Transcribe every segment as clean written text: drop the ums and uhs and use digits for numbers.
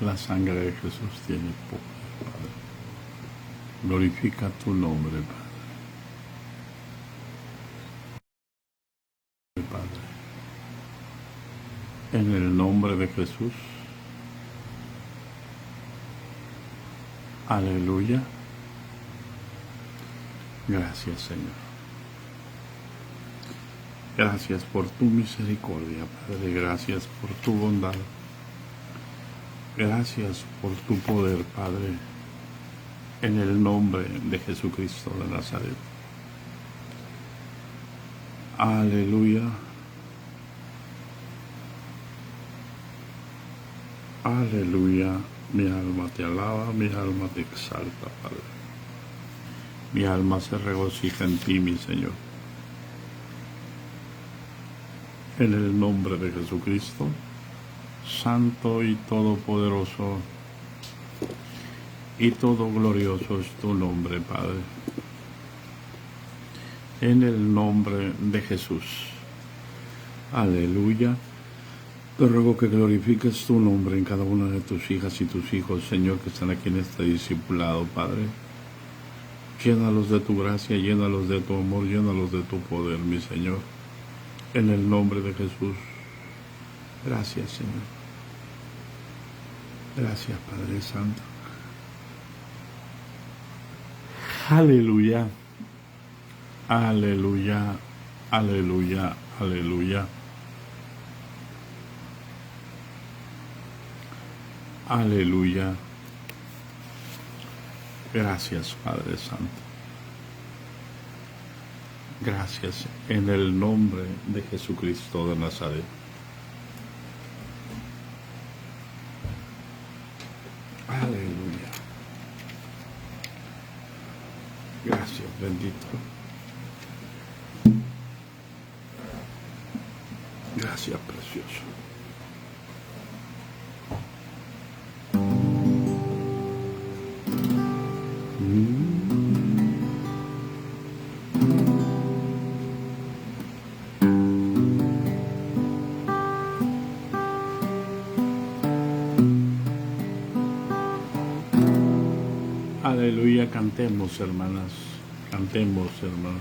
La sangre de Jesús tiene poder, Padre. Glorifica tu nombre, Padre. En el nombre de Jesús. Aleluya. Gracias, Señor. Gracias por tu misericordia, Padre. Gracias por tu bondad. Gracias por tu poder, Padre. En el nombre de Jesucristo de Nazaret. Aleluya. Aleluya. Mi alma te alaba, mi alma te exalta, Padre. Mi alma se regocija en ti, mi Señor. En el nombre de Jesucristo, Santo y Todopoderoso y todo glorioso es tu nombre, Padre. En el nombre de Jesús. Aleluya. Te ruego que glorifiques tu nombre en cada una de tus hijas y tus hijos, Señor, que están aquí en este discipulado, Padre. Llénalos de tu gracia, llénalos de tu amor, llénalos de tu poder, mi Señor. En el nombre de Jesús. Gracias, Señor. Gracias, Padre Santo. Aleluya. Aleluya. Aleluya. Aleluya. Aleluya. Gracias, Padre Santo. Gracias en el nombre de Jesucristo de Nazaret. Aleluya. Gracias, bendito. Gracias, precioso. Aleluya, cantemos, hermanas, cantemos, hermanos.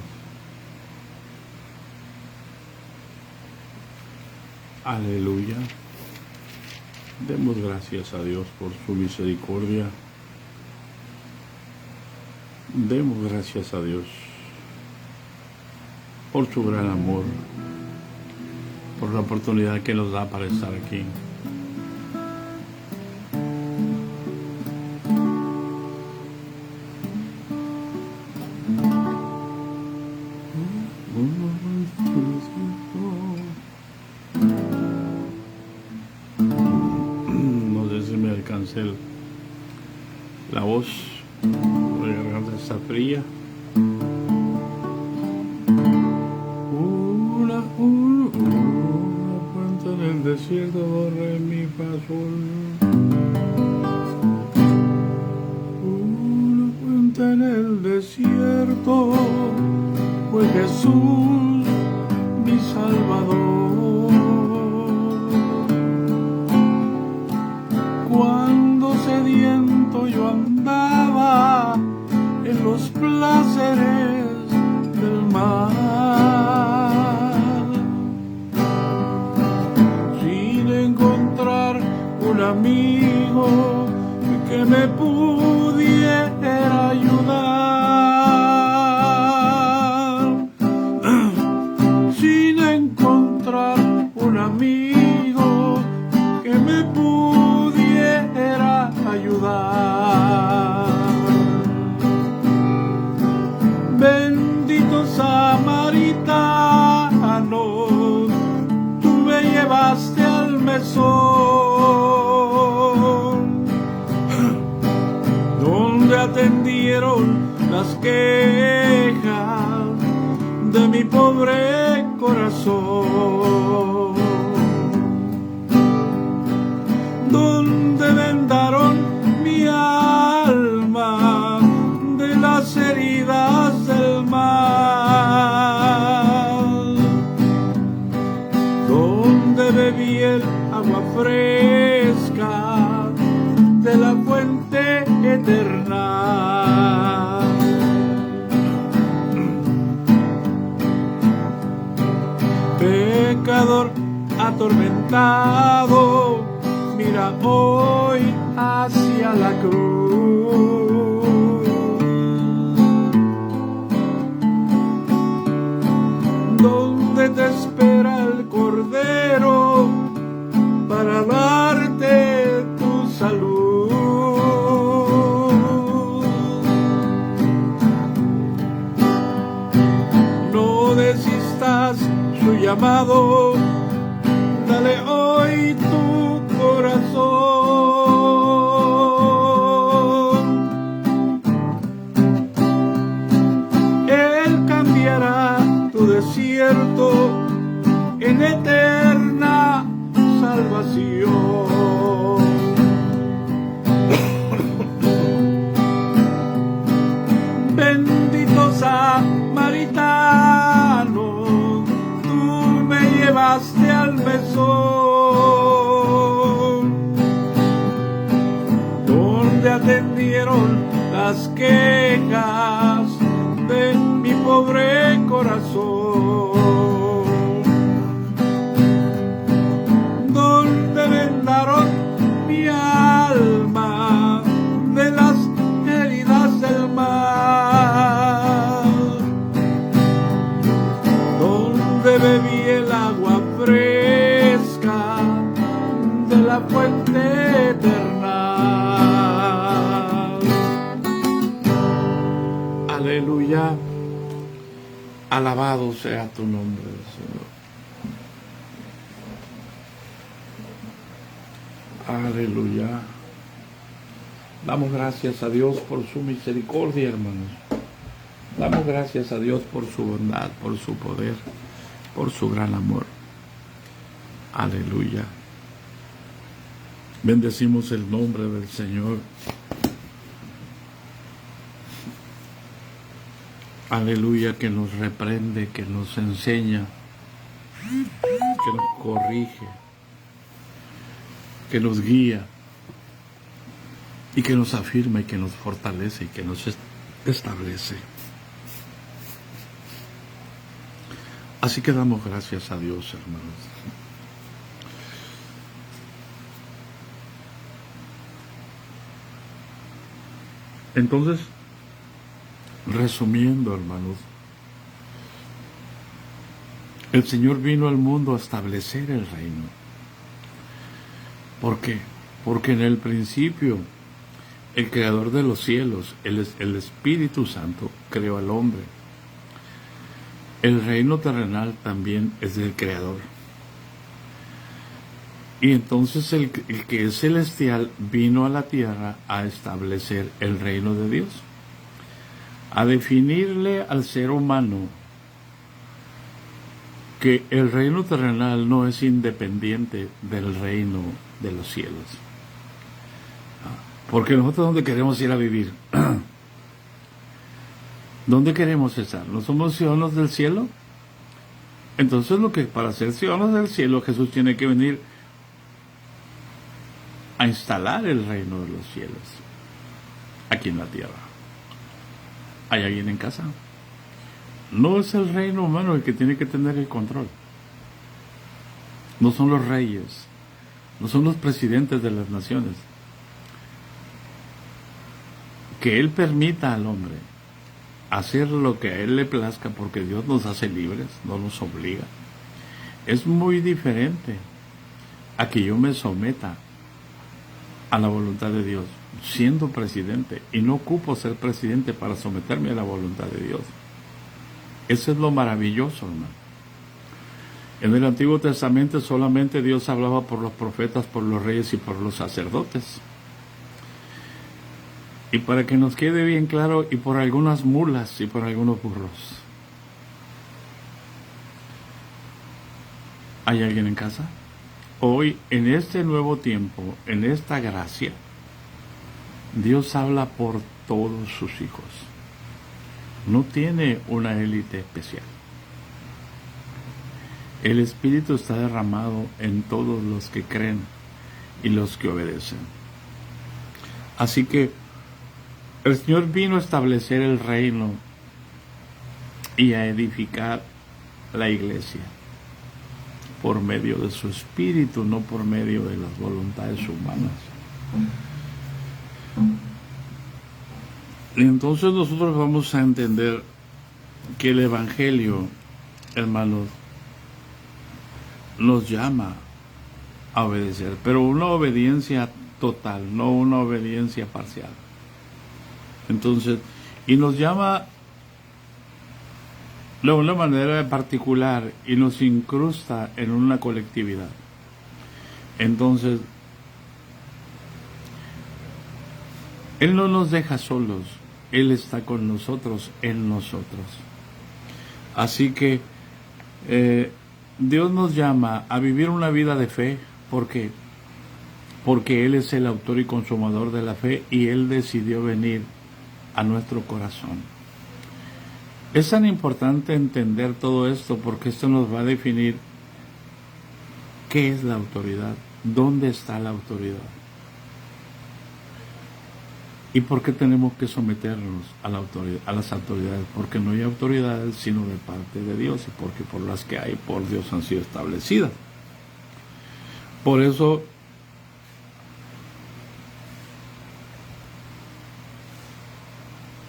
Aleluya. Demos gracias a Dios por su misericordia. Demos gracias a Dios por su gran amor, por la oportunidad que nos da para estar aquí. No sé si me alcance la voz, la garganta está fría. Una puerta en el desierto, do, re, mi, fa, sol. Una puerta en el desierto, fue Jesús mi Salvador. Cuando sediento yo andaba en los placeres del mar, sin encontrar un amigo que me pudiera ayudar, sin encontrar un amigo que me pudiera ayudar. Bendito samaritano, tú me llevaste al mesón, donde atendieron las quejas de mi pobre corazón, donde vendaron mi alma de las heridas del mal, donde bebí el agua fresca de la fuente eterna. Pecador atormentado, mira hoy hacia la cruz, donde te espera el Cordero para darte tu salud. No desistas su llamado, dale hoy tu corazón. Él cambiará tu desierto en eterna salvación. Bendito samaritano, tú me llevaste al mesón, donde atendieron las quejas de mi pobre corazón, donde vendaron mi alma de las heridas del mar, donde bebí el agua fresca de la fuente eterna. Aleluya, alabado sea tu nombre, Señor. Aleluya. Damos gracias a Dios por su misericordia, hermanos. Damos gracias a Dios por su bondad, por su poder, por su gran amor. Aleluya. Bendecimos el nombre del Señor. Aleluya, que nos reprende, que nos enseña, que nos corrige, que nos guía y que nos afirma y que nos fortalece y que nos establece. Así que damos gracias a Dios, hermanos. Entonces, resumiendo, hermanos, el Señor vino al mundo a establecer el reino. ¿Por qué? Porque en el principio el Creador de los cielos, el Espíritu Santo, creó al hombre. El reino terrenal también es del Creador. Y entonces el que es celestial vino a la tierra a establecer el reino de Dios, a definirle al ser humano que el reino terrenal no es independiente del reino de los cielos. Porque nosotros, ¿dónde queremos ir a vivir? ¿Dónde queremos estar? ¿No somos ciudadanos del cielo? Entonces, para ser ciudadanos del cielo, Jesús tiene que venir a instalar el reino de los cielos aquí en la tierra. ¿Hay alguien en casa? No es el reino humano el que tiene que tener el control. No son los reyes, no son los presidentes de las naciones. Que Él permita al hombre hacer lo que a Él le plazca, porque Dios nos hace libres, no nos obliga. Es muy diferente a que yo me someta a la voluntad de Dios, siendo presidente, y no ocupo ser presidente para someterme a la voluntad de Dios. Eso es lo maravilloso, hermano. En el Antiguo Testamento solamente Dios hablaba por los profetas, por los reyes y por los sacerdotes. Y para que nos quede bien claro, y por algunas mulas y por algunos burros. ¿Hay alguien en casa? Hoy, en este nuevo tiempo, en esta gracia, Dios habla por todos sus hijos. No tiene una élite especial. El Espíritu está derramado en todos los que creen y los que obedecen. Así que el Señor vino a establecer el reino y a edificar la iglesia por medio de su espíritu, no por medio de las voluntades humanas. Y entonces nosotros vamos a entender que el Evangelio, hermanos, nos llama a obedecer, pero una obediencia total, no una obediencia parcial. Entonces, y nos llama de una manera particular y nos incrusta en una colectividad. Entonces, Él no nos deja solos, Él está con nosotros, en nosotros. Así que Dios nos llama a vivir una vida de fe. ¿Por qué? Porque Él es el autor y consumador de la fe y Él decidió venir a nuestro corazón. Es tan importante entender todo esto porque esto nos va a definir qué es la autoridad, dónde está la autoridad y por qué tenemos que someternos a la autoridad, a las autoridades, porque no hay autoridades sino de parte de Dios y porque por las que hay por Dios han sido establecidas. Por eso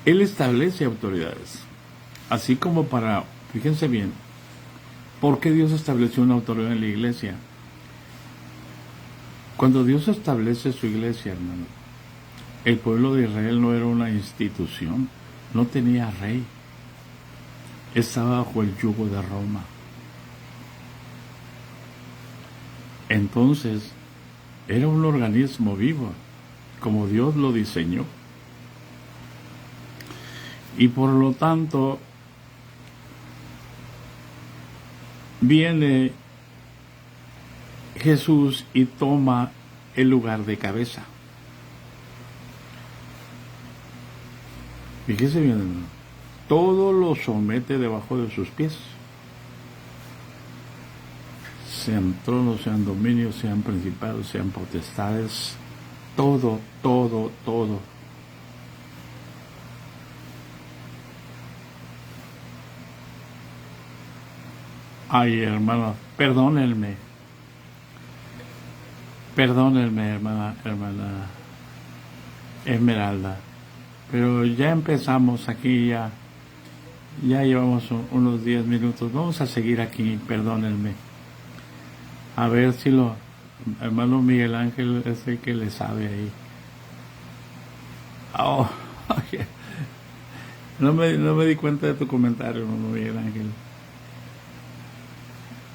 Él establece autoridades. Así como para, fíjense bien, ¿por qué Dios estableció una autoridad en la iglesia? Cuando Dios establece su iglesia, hermano, el pueblo de Israel no era una institución, no tenía rey, estaba bajo el yugo de Roma. Entonces, era un organismo vivo, como Dios lo diseñó. Y por lo tanto, viene Jesús y toma el lugar de cabeza. Fíjese bien, hermano, todo lo somete debajo de sus pies. Sean tronos, sean dominios, sean principados, sean potestades, todo, todo, todo. Ay, hermano, perdónenme, hermana Esmeralda, pero ya empezamos aquí, ya llevamos unos 10 minutos, vamos a seguir aquí, perdónenme. A ver si hermano Miguel Ángel es el que le sabe ahí. Oh, okay. No me di cuenta de tu comentario, hermano Miguel Ángel.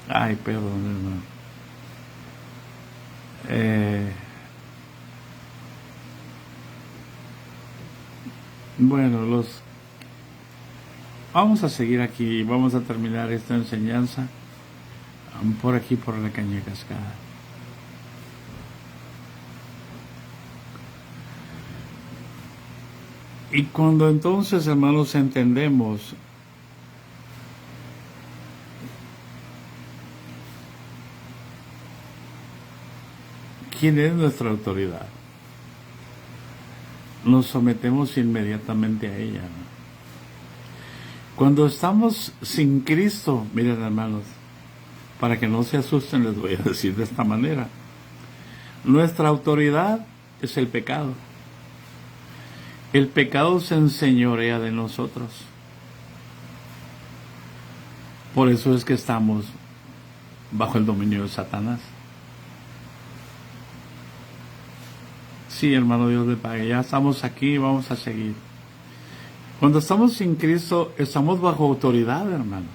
Ay, perdón, hermano. Bueno, vamos a seguir aquí, vamos a terminar esta enseñanza por aquí, por la Caña Cascada. Y cuando entonces, hermanos, entendemos quién es nuestra autoridad, nos sometemos inmediatamente a ella. Cuando estamos sin Cristo, miren, hermanos, para que no se asusten, les voy a decir de esta manera: nuestra autoridad es el pecado. El pecado se enseñorea de nosotros. Por eso es que estamos bajo el dominio de Satanás. Sí, hermano, Dios le pague. Ya estamos aquí, vamos a seguir. Cuando estamos sin Cristo, estamos bajo autoridad, hermano.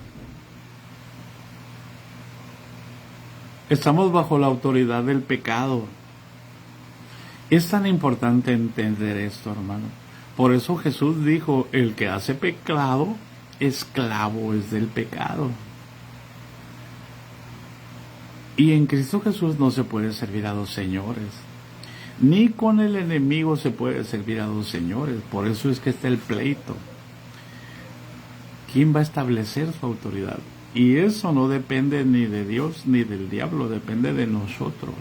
Estamos bajo la autoridad del pecado. Es tan importante entender esto, hermano. Por eso Jesús dijo: el que hace pecado, esclavo es del pecado. Y en Cristo Jesús no se puede servir a dos señores. Ni con el enemigo se puede servir a dos señores. Por eso es que está el pleito. ¿Quién va a establecer su autoridad? Y eso no depende ni de Dios ni del diablo, depende de nosotros.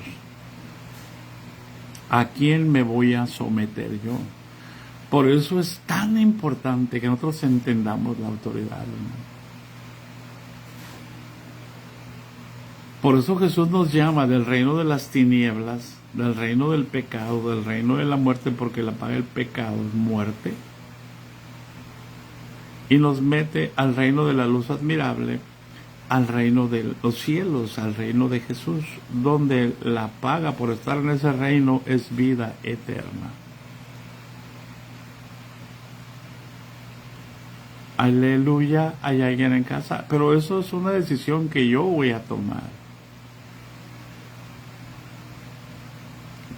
¿A quién me voy a someter yo? Por eso es tan importante que nosotros entendamos la autoridad, hermano. Por eso Jesús nos llama del reino de las tinieblas, del reino del pecado, del reino de la muerte, porque la paga del pecado es muerte, y nos mete al reino de la luz admirable, al reino de los cielos, al reino de Jesús, donde la paga por estar en ese reino es vida eterna. Aleluya, hay alguien en casa, pero eso es una decisión que yo voy a tomar.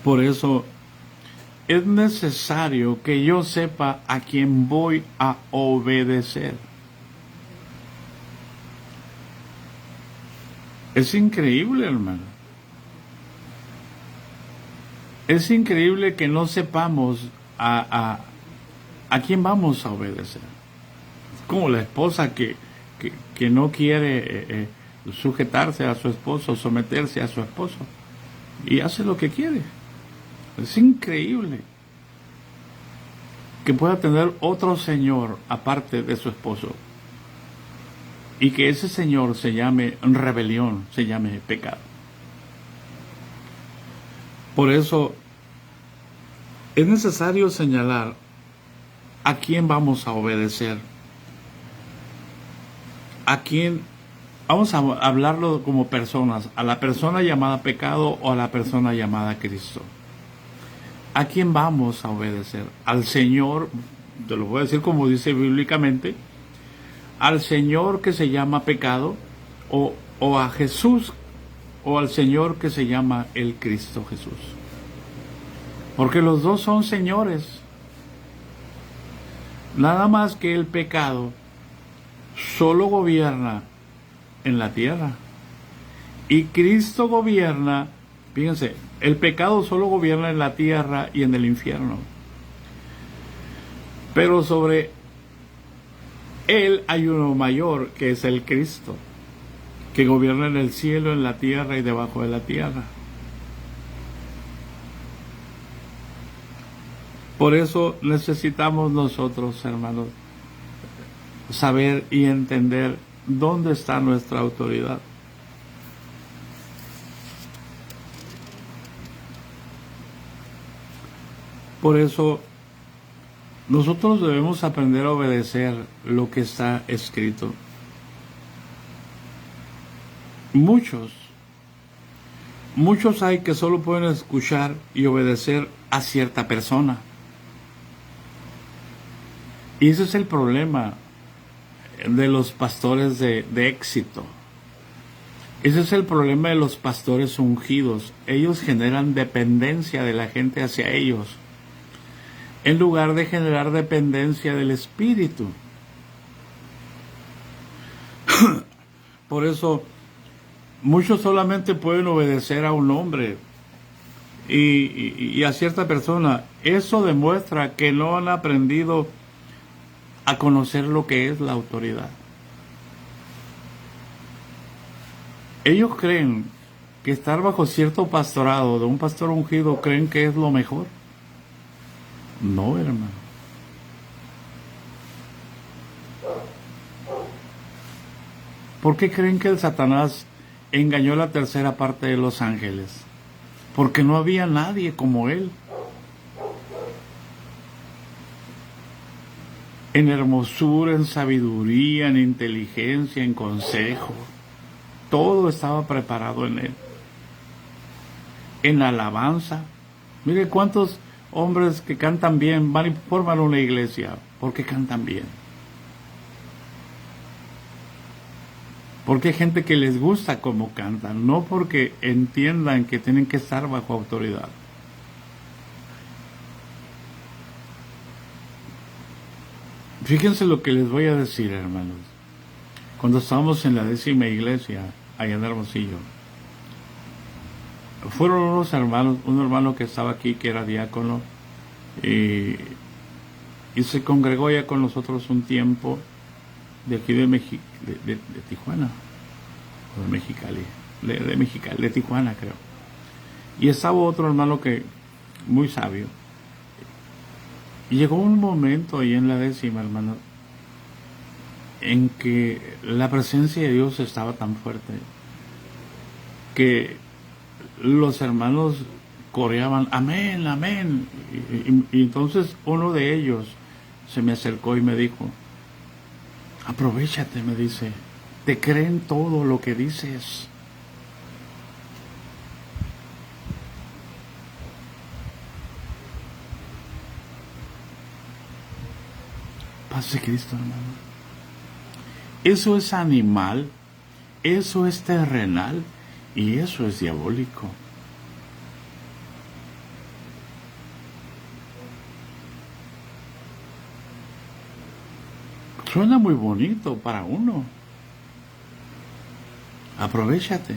Por eso es necesario que yo sepa a quién voy a obedecer. Es increíble, hermano. Es increíble que no sepamos a quién vamos a obedecer. Como la esposa que no quiere sujetarse a su esposo, someterse a su esposo, y hace lo que quiere. Es increíble que pueda tener otro señor aparte de su esposo y que ese señor se llame rebelión, se llame pecado. Por eso es necesario señalar a quién vamos a obedecer, a quién vamos a hablarlo como personas, a la persona llamada pecado o a la persona llamada Cristo. ¿A quién vamos a obedecer? Al Señor, te lo voy a decir como dice bíblicamente, al Señor que se llama pecado, o a Jesús, o al Señor que se llama el Cristo Jesús. Porque los dos son señores. Nada más que el pecado solo gobierna en la tierra. Y Cristo gobierna, fíjense, el pecado solo gobierna en la tierra y en el infierno. Pero sobre él hay uno mayor, que es el Cristo, que gobierna en el cielo, en la tierra y debajo de la tierra. Por eso necesitamos nosotros, hermanos, saber y entender dónde está nuestra autoridad. Por eso nosotros debemos aprender a obedecer lo que está escrito. Muchos hay que solo pueden escuchar y obedecer a cierta persona. Y ese es el problema de los pastores de éxito. Ese es el problema de los pastores ungidos. Ellos generan dependencia de la gente hacia ellos, en lugar de generar dependencia del Espíritu. Por eso, muchos solamente pueden obedecer a un hombre y a cierta persona. Eso demuestra que no han aprendido a conocer lo que es la autoridad. Ellos creen que estar bajo cierto pastorado de un pastor ungido, creen que es lo mejor. No, hermano. ¿Por qué creen que el Satanás engañó a la tercera parte de los ángeles? Porque no había nadie como él. En hermosura, en sabiduría, en inteligencia, en consejo. Todo estaba preparado en él. En alabanza. Mire cuántos hombres que cantan bien van y forman una iglesia porque cantan bien. Porque hay gente que les gusta cómo cantan, no porque entiendan que tienen que estar bajo autoridad. Fíjense lo que les voy a decir, hermanos. Cuando estábamos en la 10ª iglesia, allá en Hermosillo, fueron unos hermanos, un hermano que estaba aquí, que era diácono, y se congregó ya con nosotros un tiempo, de aquí de Tijuana, o de Mexicali, de Tijuana creo. Y estaba otro hermano que muy sabio. Y llegó un momento ahí en la 10ª, hermano, en que la presencia de Dios estaba tan fuerte que los hermanos coreaban amén, amén. Y entonces uno de ellos se me acercó y me dijo, aprovéchate, me dice, te creen todo lo que dices. Paz de Cristo, hermano. Eso es animal, eso es terrenal y eso es diabólico. Suena muy bonito para uno. Aprovéchate.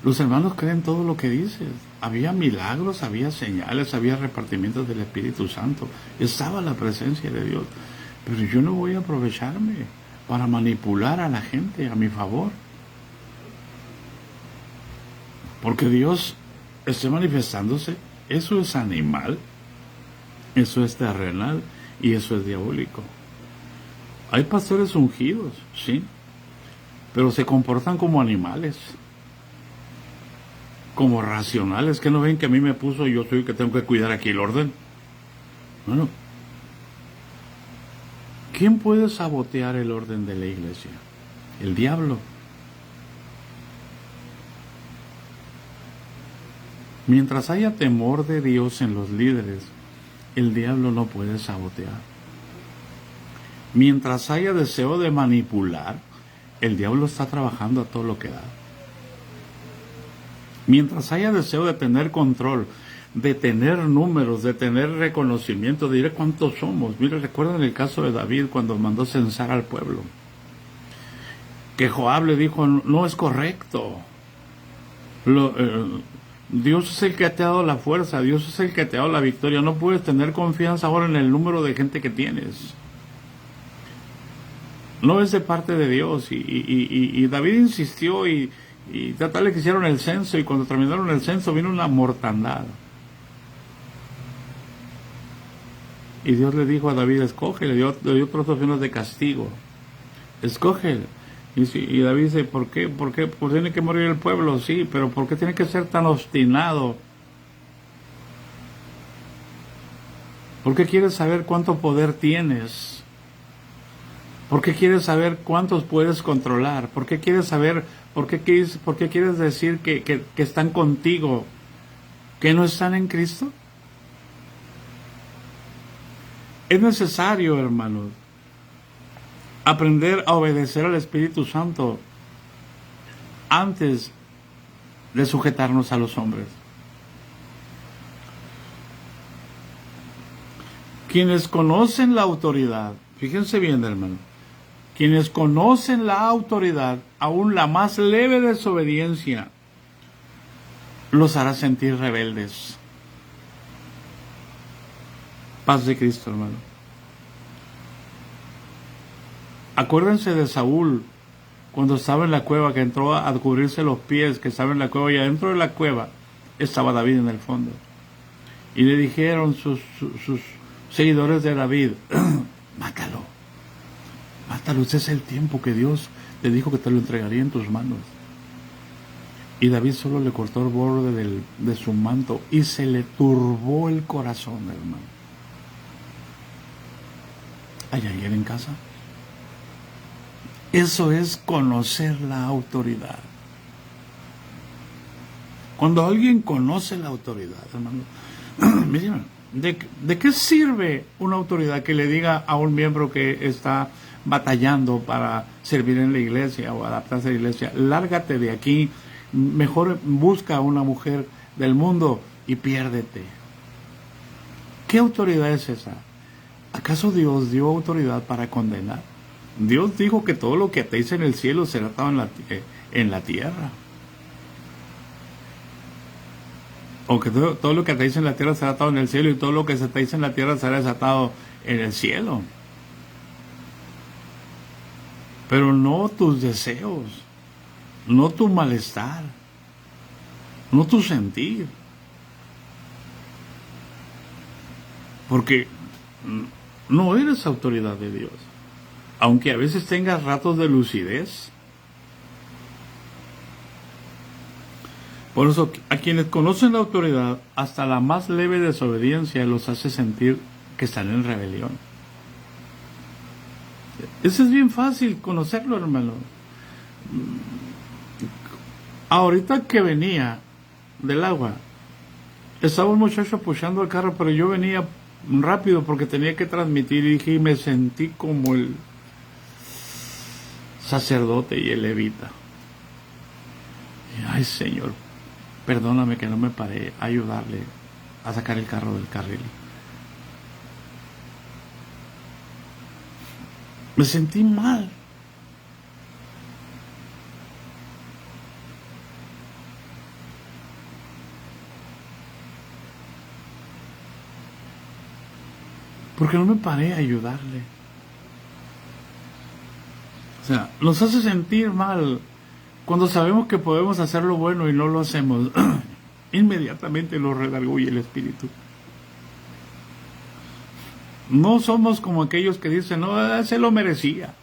Los hermanos creen todo lo que dices. Había milagros, había señales, había repartimientos del Espíritu Santo. Estaba la presencia de Dios. Pero yo no voy a aprovecharme para manipular a la gente a mi favor. Porque Dios esté manifestándose, eso es animal, eso es terrenal y eso es diabólico. Hay pastores ungidos, sí, pero se comportan como animales, como racionales, que no ven que a mí me puso y yo soy el que tengo que cuidar aquí el orden. Bueno, ¿quién puede sabotear el orden de la iglesia? El diablo. Mientras haya temor de Dios en los líderes, el diablo no puede sabotear. Mientras haya deseo de manipular, el diablo está trabajando a todo lo que da. Mientras haya deseo de tener control, de tener números, de tener reconocimiento, de ir cuántos somos. Mire, recuerdan el caso de David cuando mandó censar al pueblo. Que Joab le dijo, no es correcto. Dios es el que te ha dado la fuerza, Dios es el que te ha dado la victoria. No puedes tener confianza ahora en el número de gente que tienes. No es de parte de Dios. Y David insistió y tratarle que hicieron el censo, y cuando terminaron el censo vino una mortandad. Y Dios le dijo a David, escoge, le dio 3 opciones de castigo. Escoge. Y David dice, ¿por qué? ¿Por qué? Pues tiene que morir el pueblo, sí, pero ¿por qué tiene que ser tan obstinado? ¿Por qué quieres saber cuánto poder tienes? ¿Por qué quieres saber cuántos puedes controlar? ¿Por qué quieres saber, por qué quieres decir que están contigo, que no están en Cristo? Es necesario, hermanos, aprender a obedecer al Espíritu Santo antes de sujetarnos a los hombres. Quienes conocen la autoridad, fíjense bien, hermano, quienes conocen la autoridad, aún la más leve desobediencia, los hará sentir rebeldes. Paz de Cristo, hermano. Acuérdense de Saúl, cuando estaba en la cueva, que entró a cubrirse los pies, que estaba en la cueva, y adentro de la cueva estaba David en el fondo. Y le dijeron sus seguidores de David, mátalo, mátalo, ese es el tiempo que Dios te dijo que te lo entregaría en tus manos. Y David solo le cortó el borde de su manto y se le turbó el corazón, hermano. ¿Hay alguien en casa? Eso es conocer la autoridad. Cuando alguien conoce la autoridad, hermano, miren, ¿de qué sirve una autoridad que le diga a un miembro que está batallando para servir en la iglesia o adaptarse a la iglesia, lárgate de aquí, mejor busca a una mujer del mundo y piérdete? ¿Qué autoridad es esa? ¿Acaso Dios dio autoridad para condenar? Dios dijo que todo lo que atéis en el cielo será atado en la tierra. O que todo lo que atéis en la tierra será atado en el cielo, y todo lo que se atéis en la tierra será desatado en el cielo. Pero no tus deseos, no tu malestar, no tu sentir. porque no eres autoridad de Dios. Aunque a veces tengas ratos de lucidez. Por eso, a quienes conocen la autoridad, hasta la más leve desobediencia los hace sentir que están en rebelión. Eso es bien fácil conocerlo, hermano. Ahorita que venía del agua, estaba un muchacho puchando el carro, pero yo venía rápido porque tenía que transmitir y dije, y me sentí como el sacerdote y el levita. Ay, Señor, perdóname que no me paré a ayudarle a sacar el carro del carril. Me sentí mal. Porque no me paré a ayudarle. O sea, nos hace sentir mal cuando sabemos que podemos hacer lo bueno y no lo hacemos. Inmediatamente nos redarguye el espíritu. No somos como aquellos que dicen, no, se lo merecía.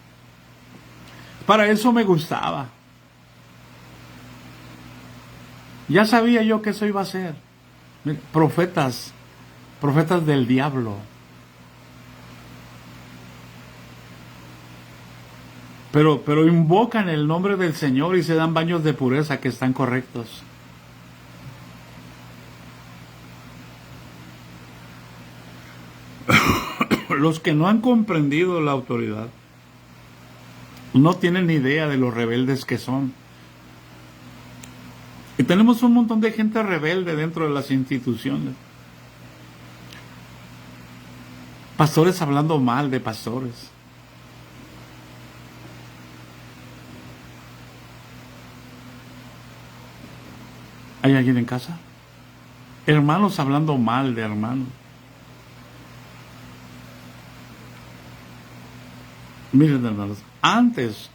Para eso me gustaba. Ya sabía yo que eso iba a ser. Profetas del diablo. Pero invocan el nombre del Señor y se dan baños de pureza que están correctos. Los que no han comprendido la autoridad no tienen ni idea de los rebeldes que son. Y tenemos un montón de gente rebelde dentro de las instituciones. Pastores hablando mal de pastores. ¿Hay alguien en casa? Hermanos hablando mal de hermanos. Miren, hermanos, antes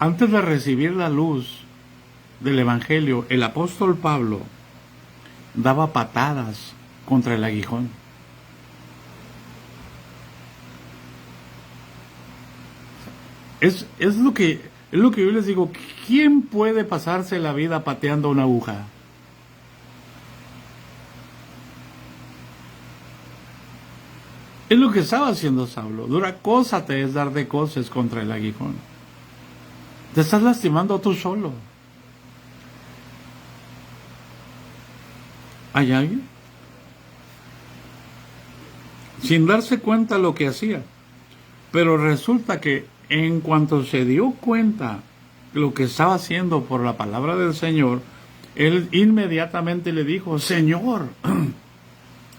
de recibir la luz del Evangelio, el apóstol Pablo daba patadas contra el aguijón. Es lo que yo les digo. ¿Quién puede pasarse la vida pateando una aguja? Es lo que estaba haciendo Saulo. Dura cosa te es dar de coces contra el aguijón. Te estás lastimando tú solo. ¿Hay alguien? Sin darse cuenta lo que hacía. Pero resulta que en cuanto se dio cuenta lo que estaba haciendo por la palabra del Señor, él inmediatamente le dijo, Señor,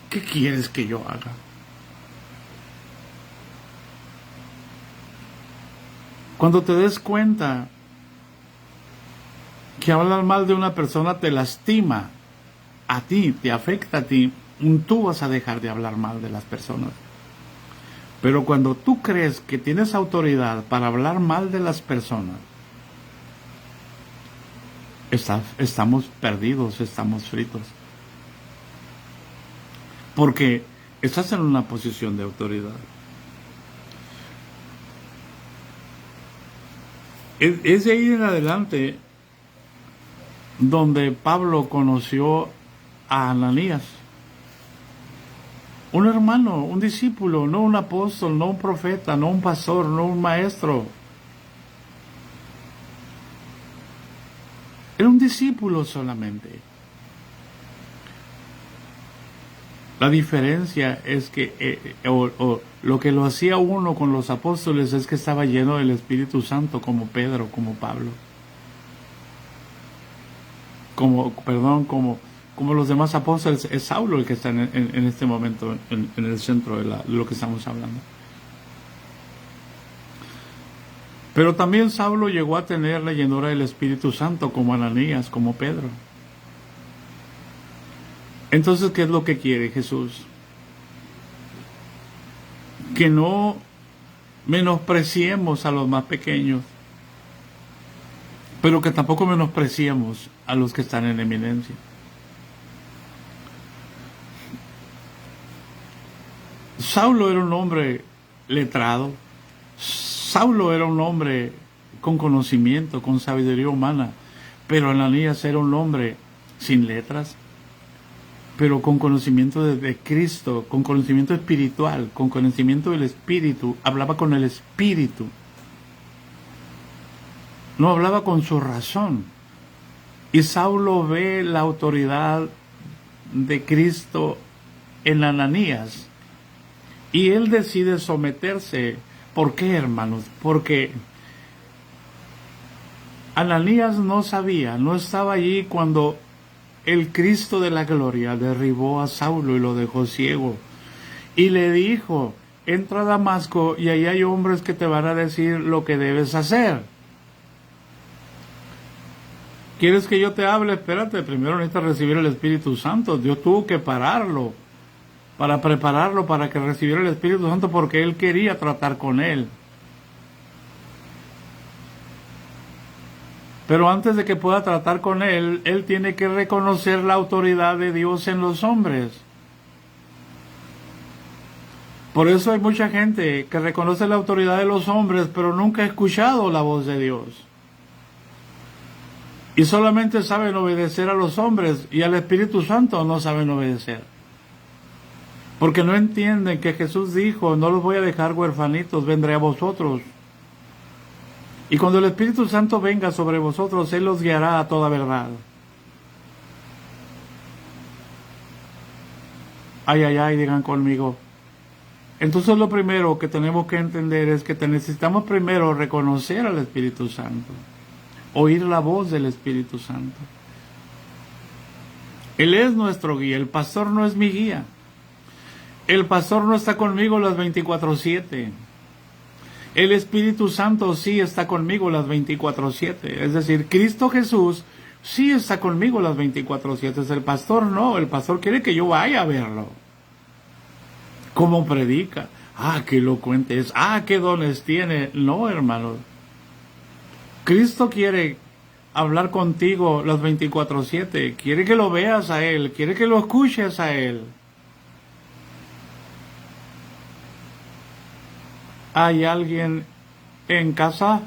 ¿qué quieres que yo haga? Cuando te des cuenta que hablar mal de una persona te lastima a ti, te afecta a ti, tú vas a dejar de hablar mal de las personas. Pero cuando tú crees que tienes autoridad para hablar mal de las personas, estamos perdidos, estamos fritos. Porque estás en una posición de autoridad. Es de ahí en adelante donde Pablo conoció a Ananías. Un hermano, un discípulo, no un apóstol, no un profeta, no un pastor, no un maestro. Era un discípulo solamente. La diferencia es que, lo que lo hacía uno con los apóstoles es que estaba lleno del Espíritu Santo, como Pedro, como Pablo. Como los demás apóstoles, es Saulo el que está en este momento en el centro de lo que estamos hablando. Pero también Saulo llegó a tener la llenura del Espíritu Santo, como Ananías, como Pedro. Entonces, ¿qué es lo que quiere Jesús? Que no menospreciemos a los más pequeños, pero que tampoco menospreciemos a los que están en eminencia. Saulo era un hombre letrado. Saulo era un hombre con conocimiento, con sabiduría humana. Pero Ananías era un hombre sin letras, pero con conocimiento de Cristo, con conocimiento espiritual, con conocimiento del Espíritu. Hablaba con el Espíritu. No hablaba con su razón. Y Saulo ve la autoridad de Cristo en Ananías. Y él decide someterse. ¿Por qué, hermanos? Porque Ananías no sabía, no estaba allí cuando el Cristo de la gloria derribó a Saulo y lo dejó ciego. Y le dijo, entra a Damasco y ahí hay hombres que te van a decir lo que debes hacer. ¿Quieres que yo te hable? Espérate, primero necesitas recibir el Espíritu Santo. Dios tuvo que pararlo para prepararlo para que recibiera el Espíritu Santo porque él quería tratar con él. Pero antes de que pueda tratar con él, él tiene que reconocer la autoridad de Dios en los hombres. Por eso hay mucha gente que reconoce la autoridad de los hombres, pero nunca ha escuchado la voz de Dios. Y solamente saben obedecer a los hombres y al Espíritu Santo no saben obedecer. Porque no entienden que Jesús dijo, no los voy a dejar huerfanitos, vendré a vosotros. Y cuando el Espíritu Santo venga sobre vosotros, Él los guiará a toda verdad. Ay, ay, ay, digan conmigo. Entonces lo primero que tenemos que entender es que necesitamos primero reconocer al Espíritu Santo. Oír la voz del Espíritu Santo. Él es nuestro guía, el pastor no es mi guía. El pastor no está conmigo las 24/7. El Espíritu Santo sí está conmigo las 24/7. Es decir, Cristo Jesús sí está conmigo las 24/7. El pastor no, el pastor quiere que yo vaya a verlo. ¿Cómo predica? Ah, qué elocuente es. Ah, qué dones tiene. No, hermano. Cristo quiere hablar contigo las 24/7. Quiere que lo veas a Él. Quiere que lo escuches a Él. ¿Hay alguien en casa?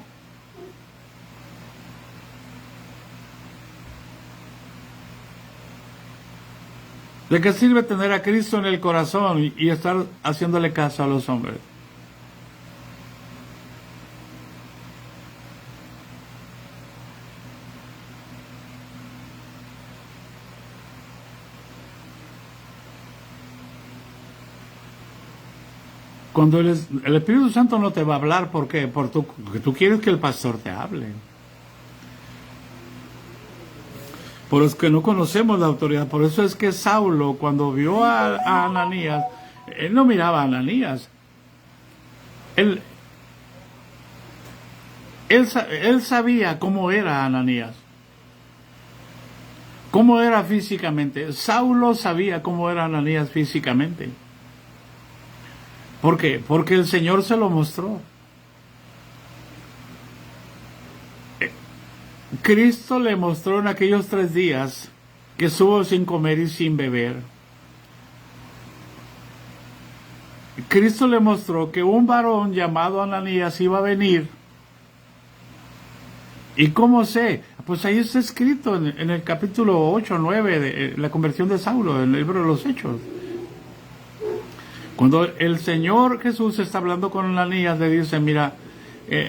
¿De qué sirve tener a Cristo en el corazón y estar haciéndole caso a los hombres? Cuando el Espíritu Santo no te va a hablar, ¿por qué? Porque tú quieres que el pastor te hable. Por eso es que no conocemos la autoridad. Por eso es que Saulo, cuando vio a Ananías, él no miraba a Ananías. Él sabía cómo era Ananías. Cómo era físicamente. Saulo sabía cómo era Ananías físicamente. ¿Por qué? Porque el Señor se lo mostró. Cristo le mostró en aquellos 3 días que estuvo sin comer y sin beber. Cristo le mostró que un varón llamado Ananías iba a venir. ¿Y cómo sé? Pues ahí está escrito en el capítulo 8 o 9 de la conversión de Saulo, en el libro de los Hechos. Cuando el Señor Jesús está hablando con Ananías, le dice, mira,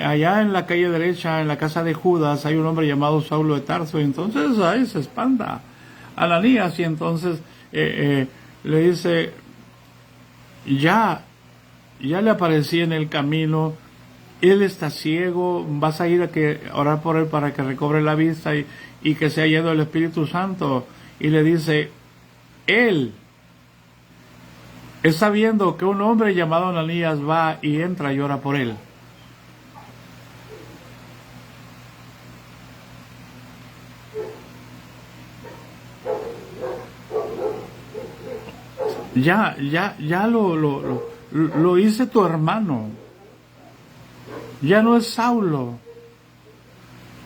allá en la calle derecha, en la casa de Judas, hay un hombre llamado Saulo de Tarso. Y entonces ahí se espanta Ananías y entonces le dice, ya le aparecí en el camino, él está ciego, vas a ir a orar por él para que recobre la vista y que sea lleno del Espíritu Santo. Y le dice, él está viendo que un hombre llamado Ananías va y entra y ora por él. Ya lo hice tu hermano. Ya no es Saulo.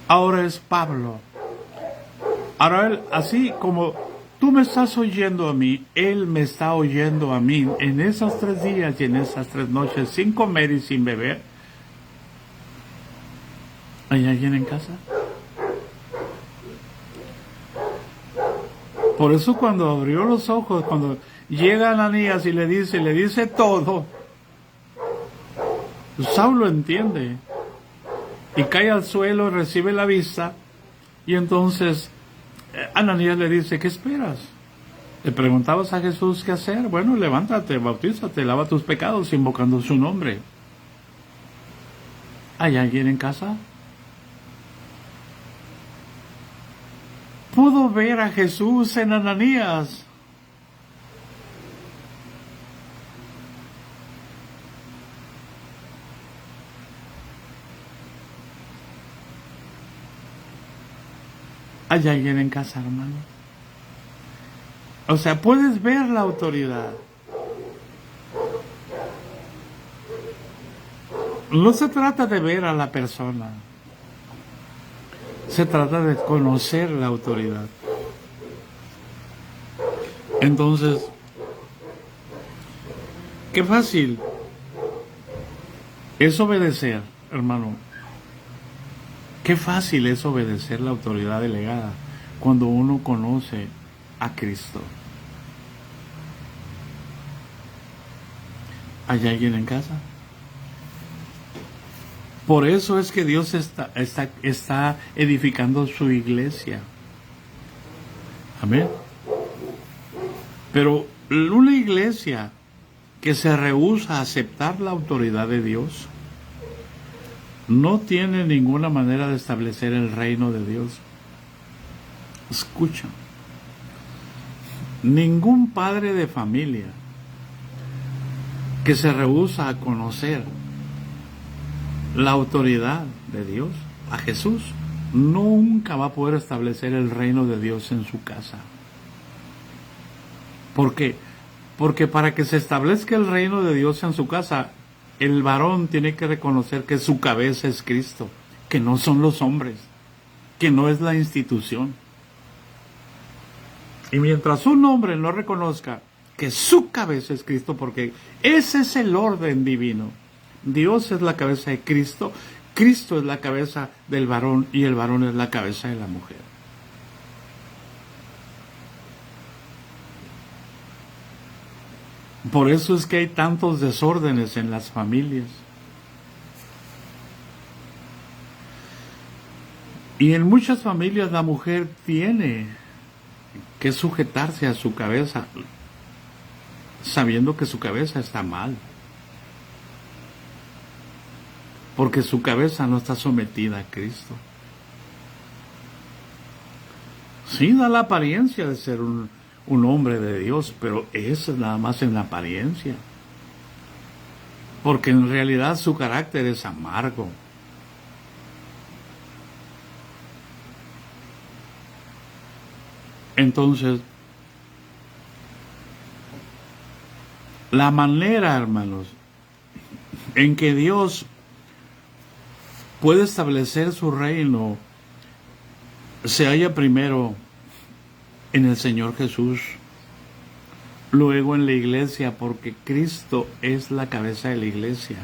Ahora es Pablo. Ahora él, así como Tú me estás oyendo a mí, Él me está oyendo a mí. En esos 3 días y en esas 3 noches, sin comer y sin beber, ¿hay alguien en casa? Por eso cuando abrió los ojos, cuando llega Ananías y le dice todo, Saulo entiende y cae al suelo, recibe la vista, y entonces Ananías le dice, ¿qué esperas? Le preguntabas a Jesús qué hacer. Bueno, levántate, bautízate, lava tus pecados invocando su nombre. ¿Hay alguien en casa? Pudo ver a Jesús en Ananías. ¿Hay alguien en casa, hermano? O sea, puedes ver la autoridad. No se trata de ver a la persona. Se trata de conocer la autoridad. Entonces, qué fácil es obedecer, hermano. Qué fácil es obedecer la autoridad delegada cuando uno conoce a Cristo. ¿Hay alguien en casa? Por eso es que Dios está edificando su iglesia. Amén. Pero una iglesia que se rehúsa a aceptar la autoridad de Dios no tiene ninguna manera de establecer el reino de Dios. Escucha. Ningún padre de familia que se rehúsa a conocer la autoridad de Dios, a Jesús, nunca va a poder establecer el reino de Dios en su casa. ¿Por qué? Porque para que se establezca el reino de Dios en su casa, el varón tiene que reconocer que su cabeza es Cristo, que no son los hombres, que no es la institución. Y mientras un hombre no reconozca que su cabeza es Cristo, porque ese es el orden divino. Dios es la cabeza de Cristo, Cristo es la cabeza del varón y el varón es la cabeza de la mujer. Por eso es que hay tantos desórdenes en las familias. Y en muchas familias la mujer tiene que sujetarse a su cabeza, sabiendo que su cabeza está mal. Porque su cabeza no está sometida a Cristo. Sí, da la apariencia de ser un hombre de Dios, pero eso es nada más en la apariencia. Porque en realidad su carácter es amargo. Entonces, la manera, hermanos, en que Dios puede establecer su reino se halla primero en el Señor Jesús, luego en la iglesia, porque Cristo es la cabeza de la iglesia.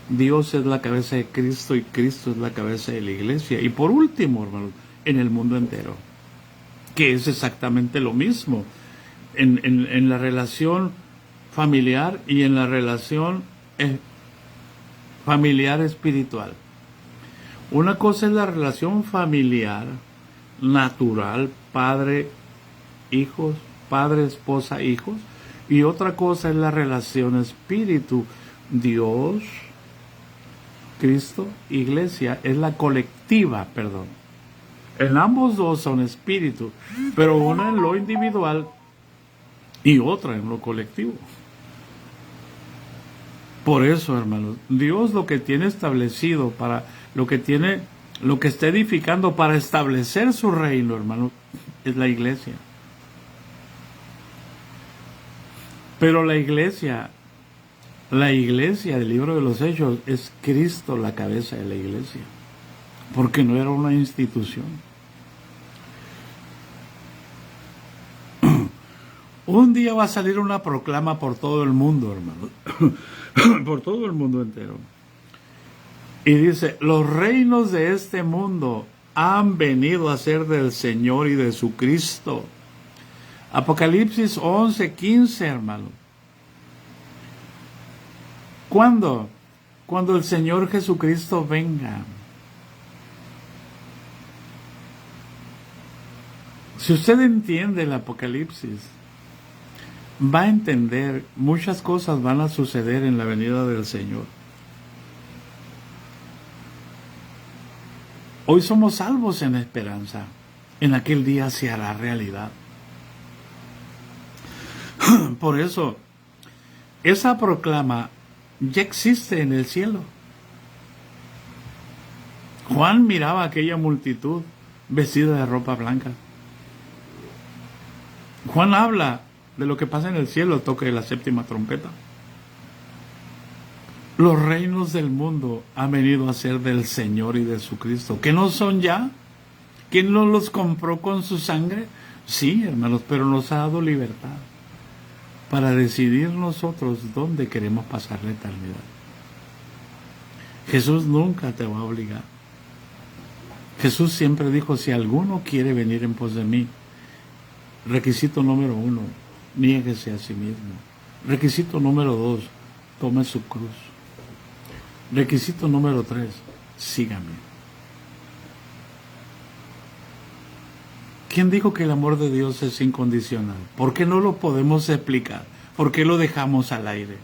Dios es la cabeza de Cristo y Cristo es la cabeza de la iglesia. Y por último, hermanos, en el mundo entero, que es exactamente lo mismo en la relación familiar y en la relación familiar espiritual. Una cosa es la relación familiar, natural, padre, hijos, padre, esposa, hijos, y otra cosa es la relación espíritu, Dios, Cristo, iglesia, es la colectiva, perdón. En ambos dos son espíritu, pero una en lo individual y otra en lo colectivo. Por eso, hermanos, Dios lo que tiene establecido para lo que está edificando para establecer su reino, hermanos, es la iglesia. Pero la iglesia del libro de los Hechos es Cristo la cabeza de la iglesia, porque no era una institución. Un día va a salir una proclama por todo el mundo, hermano. Por todo el mundo entero. Y dice, los reinos de este mundo han venido a ser del Señor y de su Cristo. Apocalipsis 11:15, hermano. ¿Cuándo? Cuando el Señor Jesucristo venga. Si usted entiende el Apocalipsis, va a entender muchas cosas van a suceder en la venida del Señor. Hoy somos salvos en esperanza. En aquel día se hará realidad. Por eso, esa proclama ya existe en el cielo. Juan miraba a aquella multitud vestida de ropa blanca. Juan habla de lo que pasa en el cielo al toque de la séptima trompeta. Los reinos del mundo han venido a ser del Señor y de su Cristo. ¿Que no son ya? ¿Quién no los compró con su sangre? Sí, hermanos, pero nos ha dado libertad para decidir nosotros dónde queremos pasar la eternidad. Jesús nunca te va a obligar. Jesús siempre dijo, si alguno quiere venir en pos de mí, requisito número 1, niéguese a sí mismo. Requisito número 2, tome su cruz. Requisito número 3, sígame. ¿Quién dijo que el amor de Dios es incondicional? ¿Por qué no lo podemos explicar? ¿Por qué lo dejamos al aire?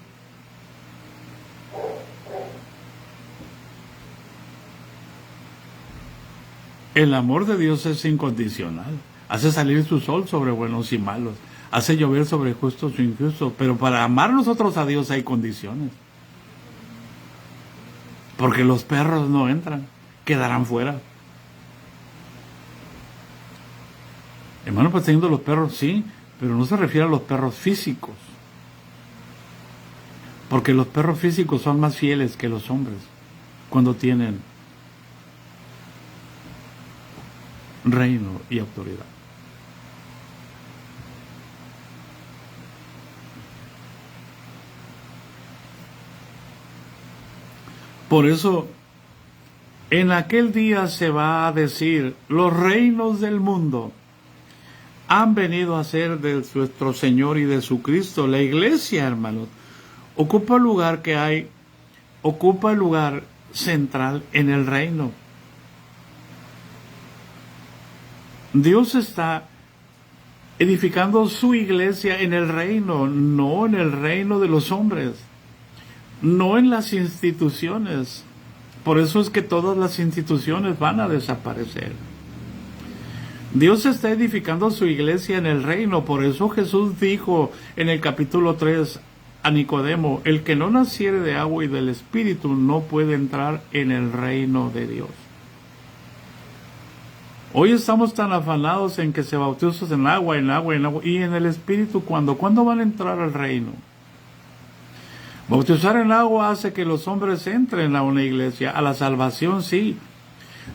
El amor de Dios es incondicional. Hace salir su sol sobre buenos y malos. Hace llover sobre justos e injustos. Pero para amar nosotros a Dios hay condiciones. Porque los perros no entran, quedarán fuera. Hermano, pues teniendo los perros, sí, pero no se refiere a los perros físicos. Porque los perros físicos son más fieles que los hombres cuando tienen reino y autoridad. Por eso, en aquel día se va a decir, los reinos del mundo han venido a ser de nuestro Señor y de su Cristo. La iglesia, hermanos, ocupa el lugar que hay, ocupa el lugar central en el reino. Dios está edificando su iglesia en el reino, no en el reino de los hombres, no en las instituciones. Por eso es que todas las instituciones van a desaparecer. Dios está edificando su iglesia en el reino. Por eso Jesús dijo en el capítulo 3 a Nicodemo, el que no naciere de agua y del Espíritu no puede entrar en el reino de Dios. Hoy estamos tan afanados en que se bautizan en agua, en agua, en agua, y en el Espíritu, ¿cuándo? ¿Cuándo van a entrar al reino? Bautizar en agua hace que los hombres entren a una iglesia, a la salvación sí,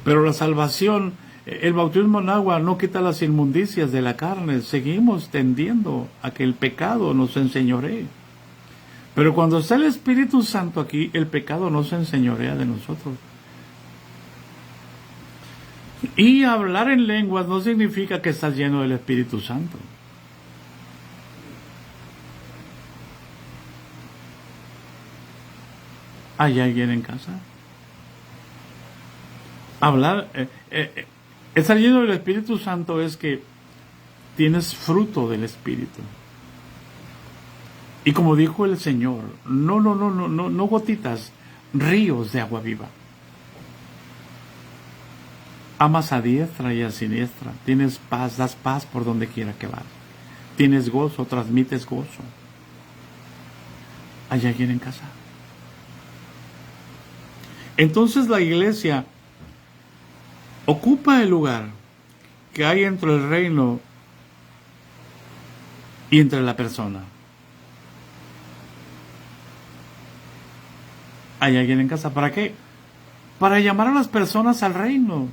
pero la salvación, el bautismo en agua no quita las inmundicias de la carne, seguimos tendiendo a que el pecado nos enseñoree. Pero cuando está el Espíritu Santo aquí, el pecado no se enseñorea de nosotros. Y hablar en lenguas no significa que estás lleno del Espíritu Santo. ¿Hay alguien en casa? Hablar, estar lleno del Espíritu Santo es que tienes fruto del Espíritu. Y como dijo el Señor, no gotitas, ríos de agua viva. Amas a diestra y a siniestra. Tienes paz, das paz por donde quiera que vas. Tienes gozo, transmites gozo. ¿Hay alguien en casa? Entonces la iglesia ocupa el lugar que hay entre el reino y entre la persona. ¿Hay alguien en casa? ¿Para qué? Para llamar a las personas al reino,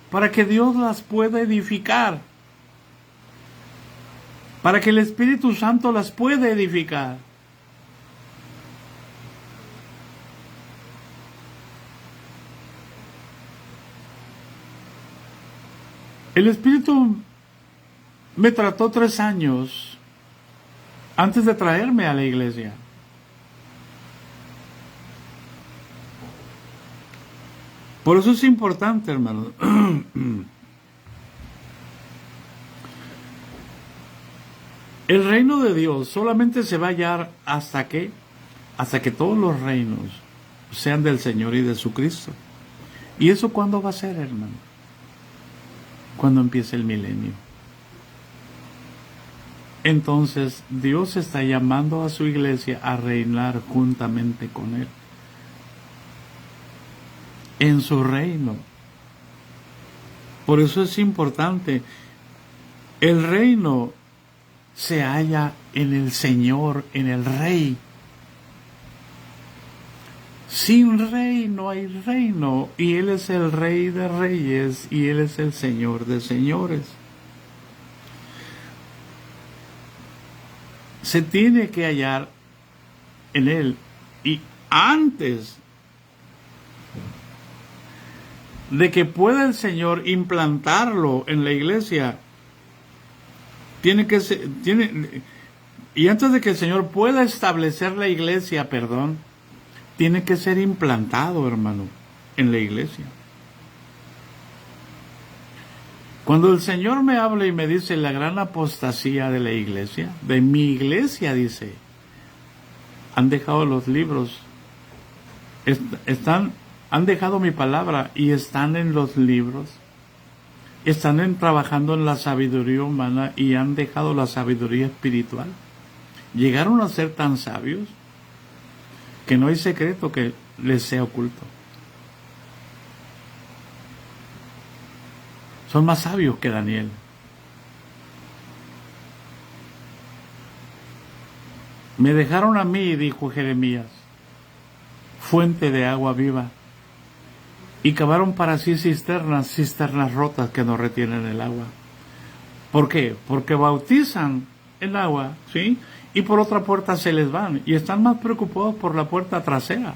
para que Dios las pueda edificar. para que el Espíritu Santo las pueda edificar. El Espíritu me trató 3 años antes de traerme a la iglesia. Por eso es importante, hermanos. El reino de Dios solamente se va a hallar hasta que todos los reinos sean del Señor y de su Cristo. ¿Y eso cuándo va a ser, hermano? Cuando empiece el milenio. Entonces Dios está llamando a su iglesia a reinar juntamente con Él en su reino. Por eso es importante. El reino se halla en el Señor, en el Rey. Sin Rey no hay reino, y Él es el Rey de reyes y Él es el Señor de señores. Se tiene que hallar en Él, y antes de que pueda el Señor implantarlo en la iglesia, y antes de que el Señor pueda establecer la iglesia, tiene que ser implantado, hermano, en la iglesia. Cuando el Señor me habla y me dice la gran apostasía de la iglesia, de mi iglesia, dice, han dejado los libros, han dejado mi palabra y están en los libros, están trabajando en la sabiduría humana y han dejado la sabiduría espiritual. Llegaron a ser tan sabios que no hay secreto que les sea oculto. Son más sabios que Daniel. Me dejaron a mí, dijo Jeremías, fuente de agua viva, y cavaron para sí cisternas rotas que no retienen el agua. ¿Por qué? Porque bautizan el agua, ¿sí? Y por otra puerta se les van, y están más preocupados por la puerta trasera.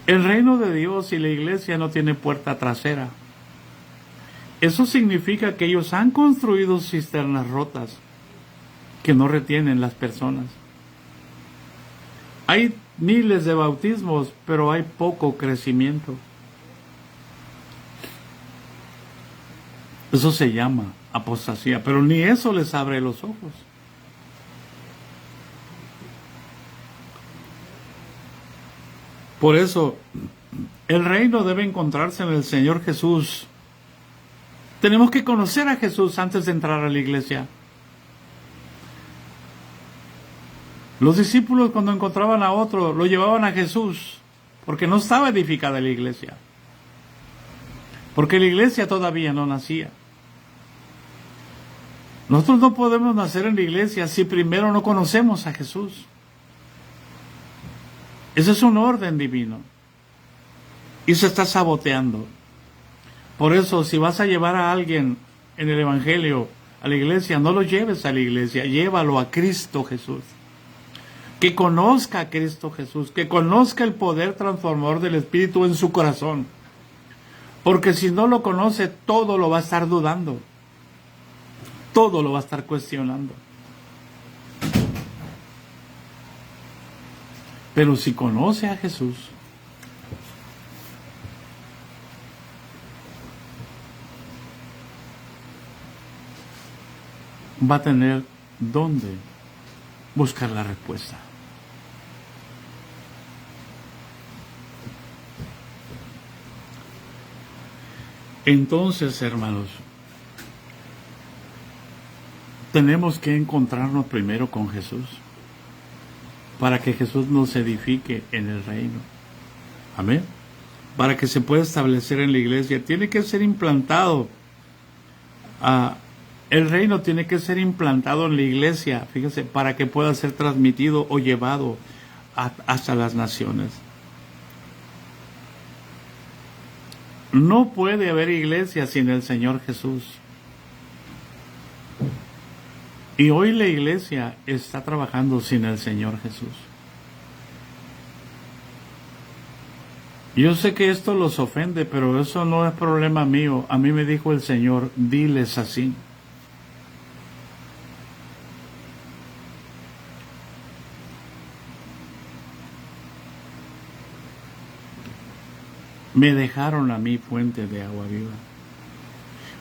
El reino de Dios y la iglesia no tiene puerta trasera. Eso significa que ellos han construido cisternas rotas que no retienen las personas. Hay miles de bautismos, pero hay poco crecimiento. Eso se llama apostasía, pero ni eso les abre los ojos. Por eso, el reino debe encontrarse en el Señor Jesús. Tenemos que conocer a Jesús antes de entrar a la iglesia. Los discípulos, cuando encontraban a otro, lo llevaban a Jesús, porque no estaba edificada la iglesia. Porque la iglesia todavía no nacía. Nosotros no podemos nacer en la iglesia si primero no conocemos a Jesús. Ese es un orden divino. Y se está saboteando. Por eso, si vas a llevar a alguien en el Evangelio a la iglesia, no lo lleves a la iglesia, llévalo a Cristo Jesús. Que conozca a Cristo Jesús, que conozca el poder transformador del Espíritu en su corazón. Porque si no lo conoce, todo lo va a estar dudando. Todo lo va a estar cuestionando. Pero si conoce a Jesús, va a tener dónde buscar la respuesta. Entonces, hermanos, tenemos que encontrarnos primero con Jesús para que Jesús nos edifique en el reino. Amén. Para que se pueda establecer en la iglesia, tiene que ser implantado. El reino tiene que ser implantado en la iglesia, fíjese, para que pueda ser transmitido o llevado hasta las naciones. No puede haber iglesia sin el Señor Jesús. Y hoy la iglesia está trabajando sin el Señor Jesús. Yo sé que esto los ofende, pero eso no es problema mío. A mí me dijo el Señor, diles así. Me dejaron a mí fuente de agua viva.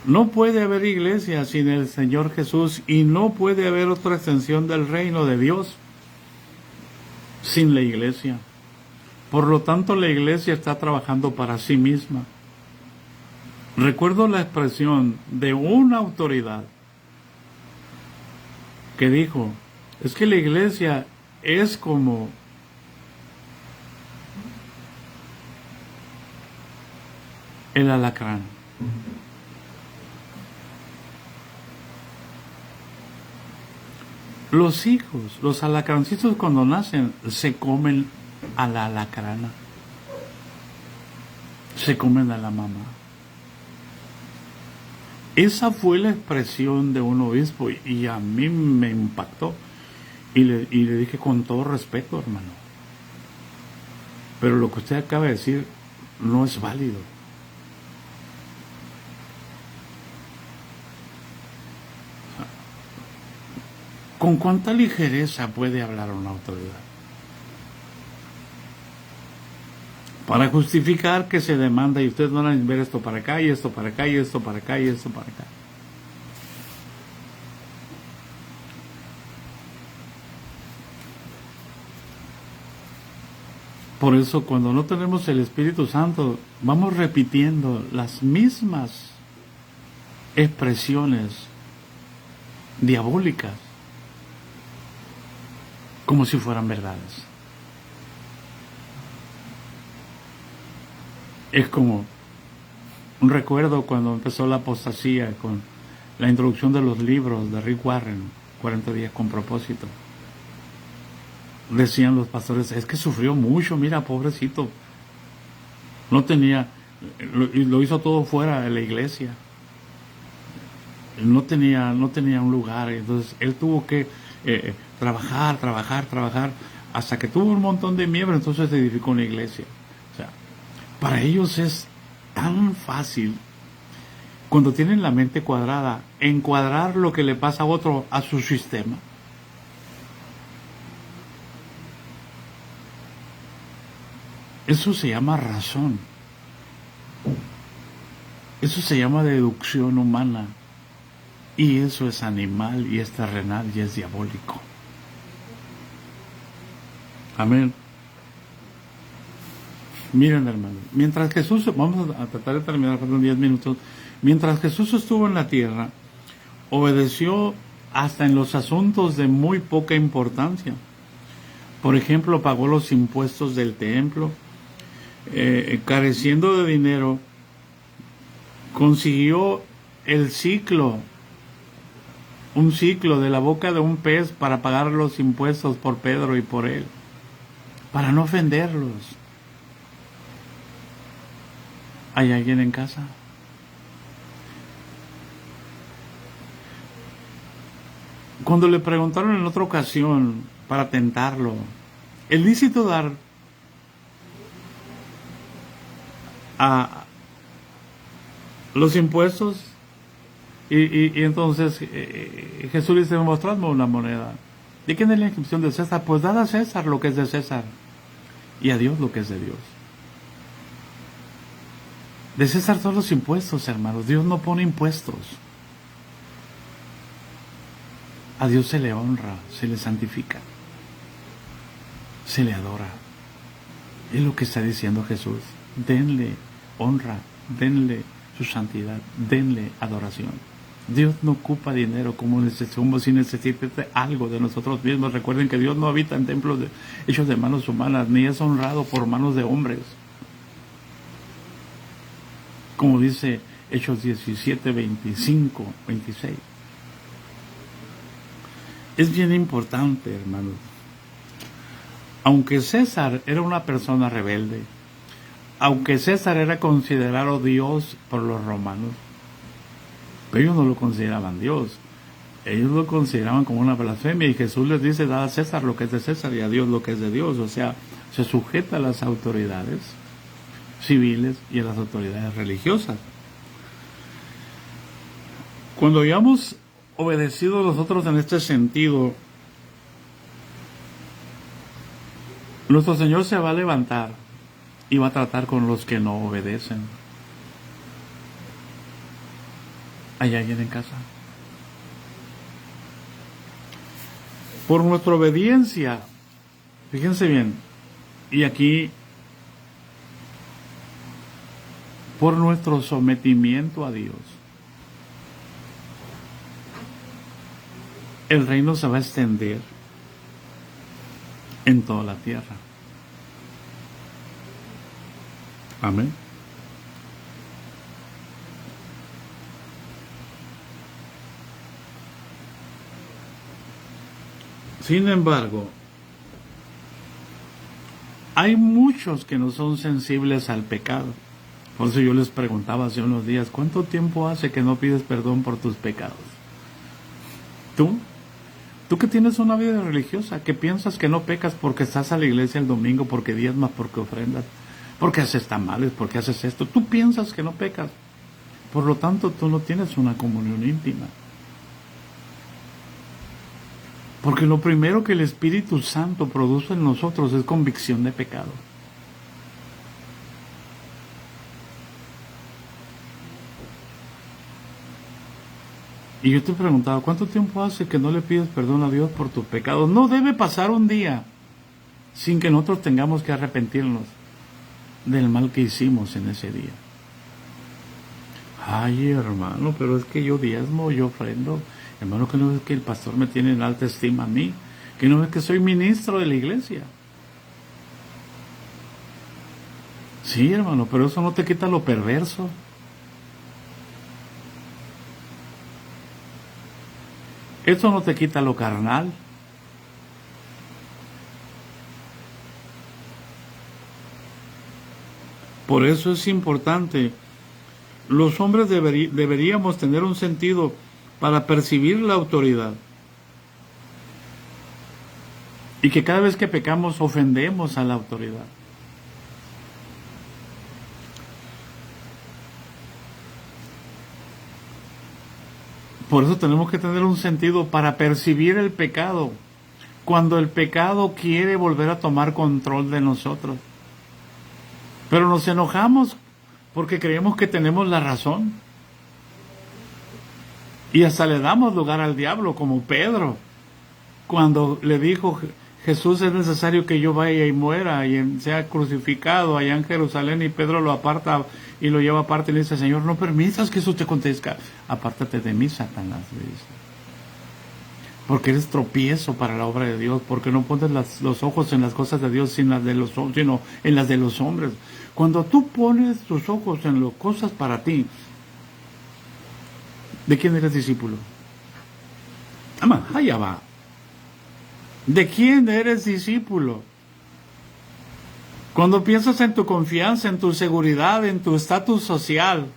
No puede haber iglesia sin el Señor Jesús y no puede haber otra extensión del reino de Dios sin la iglesia. Por lo tanto, la iglesia está trabajando para sí misma. Recuerdo la expresión de una autoridad que dijo, es que la iglesia es como el alacrán. Los hijos, los alacrancitos cuando nacen, se comen a la alacrana. Se comen a la mamá. Esa fue la expresión de un obispo y a mí me impactó. Y le dije con todo respeto, hermano. Pero lo que usted acaba de decir no es válido. ¿Con cuánta ligereza puede hablar una autoridad? Para justificar que se demanda y ustedes van a ver esto para acá y esto para acá y esto para acá y esto para acá. Por eso cuando no tenemos el Espíritu Santo, vamos repitiendo las mismas expresiones diabólicas como si fueran verdades. Es como un recuerdo cuando empezó la apostasía con la introducción de los libros de Rick Warren, 40 días con propósito. Decían los pastores, es que sufrió mucho, mira, pobrecito. No tenía, lo hizo todo fuera de la iglesia. No tenía un lugar, entonces él tuvo que trabajar, hasta que tuvo un montón de miembros, entonces se edificó una iglesia. O sea, para ellos es tan fácil, cuando tienen la mente cuadrada, encuadrar lo que le pasa a otro a su sistema. Eso se llama razón. Eso se llama deducción humana. Y eso es animal y es terrenal y es diabólico. Amén. Miren, hermano, mientras Jesús, vamos a tratar de terminar en 10 minutos, mientras Jesús estuvo en la tierra, obedeció hasta en los asuntos de muy poca importancia. Por ejemplo, pagó los impuestos del templo, careciendo de dinero, consiguió el ciclo, un ciclo de la boca de un pez para pagar los impuestos por Pedro y por él, para no ofenderlos. ¿Hay alguien en casa? Cuando le preguntaron en otra ocasión para tentarlo, ¿es lícito dar a los impuestos? Y entonces Jesús le dice, mostradme una moneda. ¿De quién es la inscripción de César? Pues dad a César lo que es de César y a Dios lo que es de Dios. De César son los impuestos, hermanos. Dios no pone impuestos. A Dios se le honra, se le santifica, se le adora. Es lo que está diciendo Jesús. Denle honra, denle su santidad, denle adoración. Dios no ocupa dinero como si necesite algo de nosotros mismos. Recuerden que Dios no habita en templos hechos de manos humanas, ni es honrado por manos de hombres. Como dice Hechos 17, 25, 26. Es bien importante, hermanos. Aunque César era una persona rebelde, aunque César era considerado Dios por los romanos, pero ellos no lo consideraban Dios. ellos lo consideraban como una blasfemia y Jesús les dice, da a César lo que es de César y a Dios lo que es de Dios. O sea, se sujeta a las autoridades civiles y a las autoridades religiosas. Cuando hayamos obedecido nosotros en este sentido, nuestro Señor se va a levantar y va a tratar con los que no obedecen. ¿Hay alguien en casa? Por nuestra obediencia, fíjense bien, y aquí, por nuestro sometimiento a Dios, el reino se va a extender en toda la tierra. Amén. Sin embargo, hay muchos que no son sensibles al pecado. Por eso yo les preguntaba hace unos días, ¿cuánto tiempo hace que no pides perdón por tus pecados? Tú que tienes una vida religiosa, que piensas que no pecas porque estás a la iglesia el domingo, porque diezmas, porque ofrendas, porque haces tamales, porque haces esto. Tú piensas que no pecas. Por lo tanto, tú no tienes una comunión íntima. Porque lo primero que el Espíritu Santo produce en nosotros es convicción de pecado. Y yo te he preguntado, ¿cuánto tiempo hace que no le pides perdón a Dios por tus pecados? No debe pasar un día sin que nosotros tengamos que arrepentirnos del mal que hicimos en ese día. Ay, hermano, pero es que yo diezmo, yo ofrendo. Hermano, que no es que el pastor me tiene en alta estima a mí, que no es que soy ministro de la iglesia. Sí, hermano, pero eso no te quita lo perverso. Eso no te quita lo carnal. Por eso es importante. Los hombres deberíamos tener un sentido para percibir la autoridad. Y que cada vez que pecamos ofendemos a la autoridad. Por eso tenemos que tener un sentido para percibir el pecado. Cuando el pecado quiere volver a tomar control de nosotros. Pero nos enojamos porque creemos que tenemos la razón. Y hasta le damos lugar al diablo, como Pedro. Cuando le dijo, Jesús, es necesario que yo vaya y muera y sea crucificado allá en Jerusalén, y Pedro lo aparta y lo lleva aparte y le dice, Señor, no permitas que eso te acontezca. Apártate de mí, Satanás, le dice. Porque eres tropiezo para la obra de Dios, porque no pones los ojos en las cosas de Dios sino en las de los hombres. Cuando tú pones tus ojos en las cosas para ti, ¿de quién eres discípulo? Allá va. ¿De quién eres discípulo? Cuando piensas en tu confianza, en tu seguridad, en tu estatus social,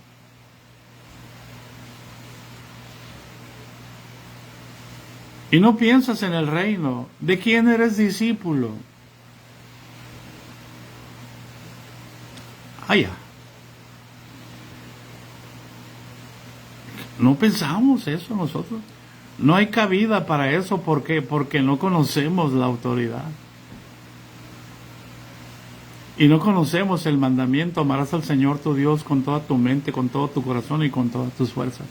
y no piensas en el reino, ¿de quién eres discípulo? Allá. No pensamos eso nosotros. No hay cabida para eso. ¿Por qué? Porque no conocemos la autoridad. Y no conocemos el mandamiento, amarás al Señor tu Dios con toda tu mente, con todo tu corazón y con todas tus fuerzas.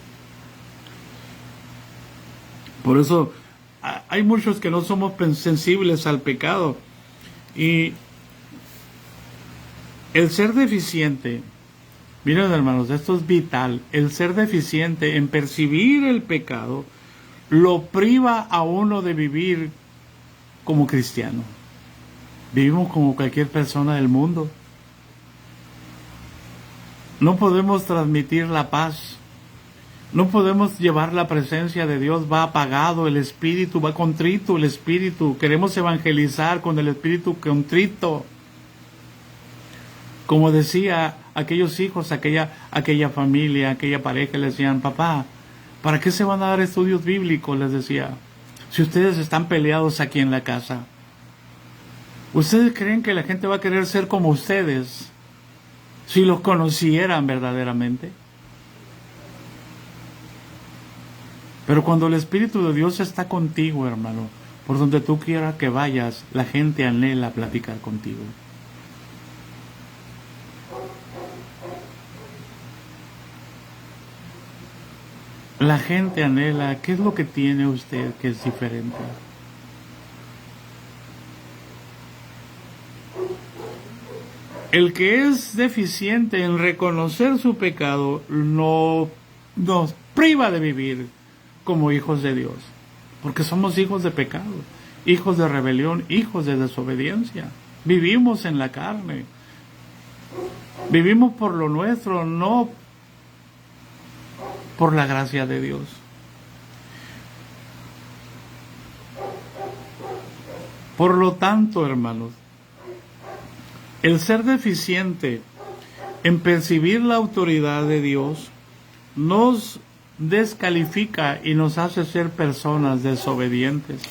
Por eso hay muchos que no somos sensibles al pecado. Y el ser deficiente, miren hermanos, esto es vital, el ser deficiente en percibir el pecado lo priva a uno de vivir como cristiano. Vivimos como cualquier persona del mundo. No podemos transmitir la paz. No podemos llevar la presencia de Dios. Va apagado el espíritu, va contrito el espíritu. Queremos evangelizar con el espíritu contrito. Como decía aquellos hijos, aquella familia, aquella pareja, le decían, papá, ¿Para qué se van a dar estudios bíblicos? Les decía. Si ustedes están peleados aquí en la casa. ¿Ustedes creen que la gente va a querer ser como ustedes si los conocieran verdaderamente? Pero cuando el Espíritu de Dios está contigo, hermano, por donde tú quieras que vayas, la gente anhela platicar contigo. La gente anhela, ¿qué es lo que tiene usted que es diferente? El que es deficiente en reconocer su pecado no nos priva de vivir como hijos de Dios, porque somos hijos de pecado, hijos de rebelión, hijos de desobediencia. Vivimos en la carne, vivimos por lo nuestro, no por la gracia de Dios. Por lo tanto, hermanos, el ser deficiente en percibir la autoridad de Dios nos descalifica y nos hace ser personas desobedientes.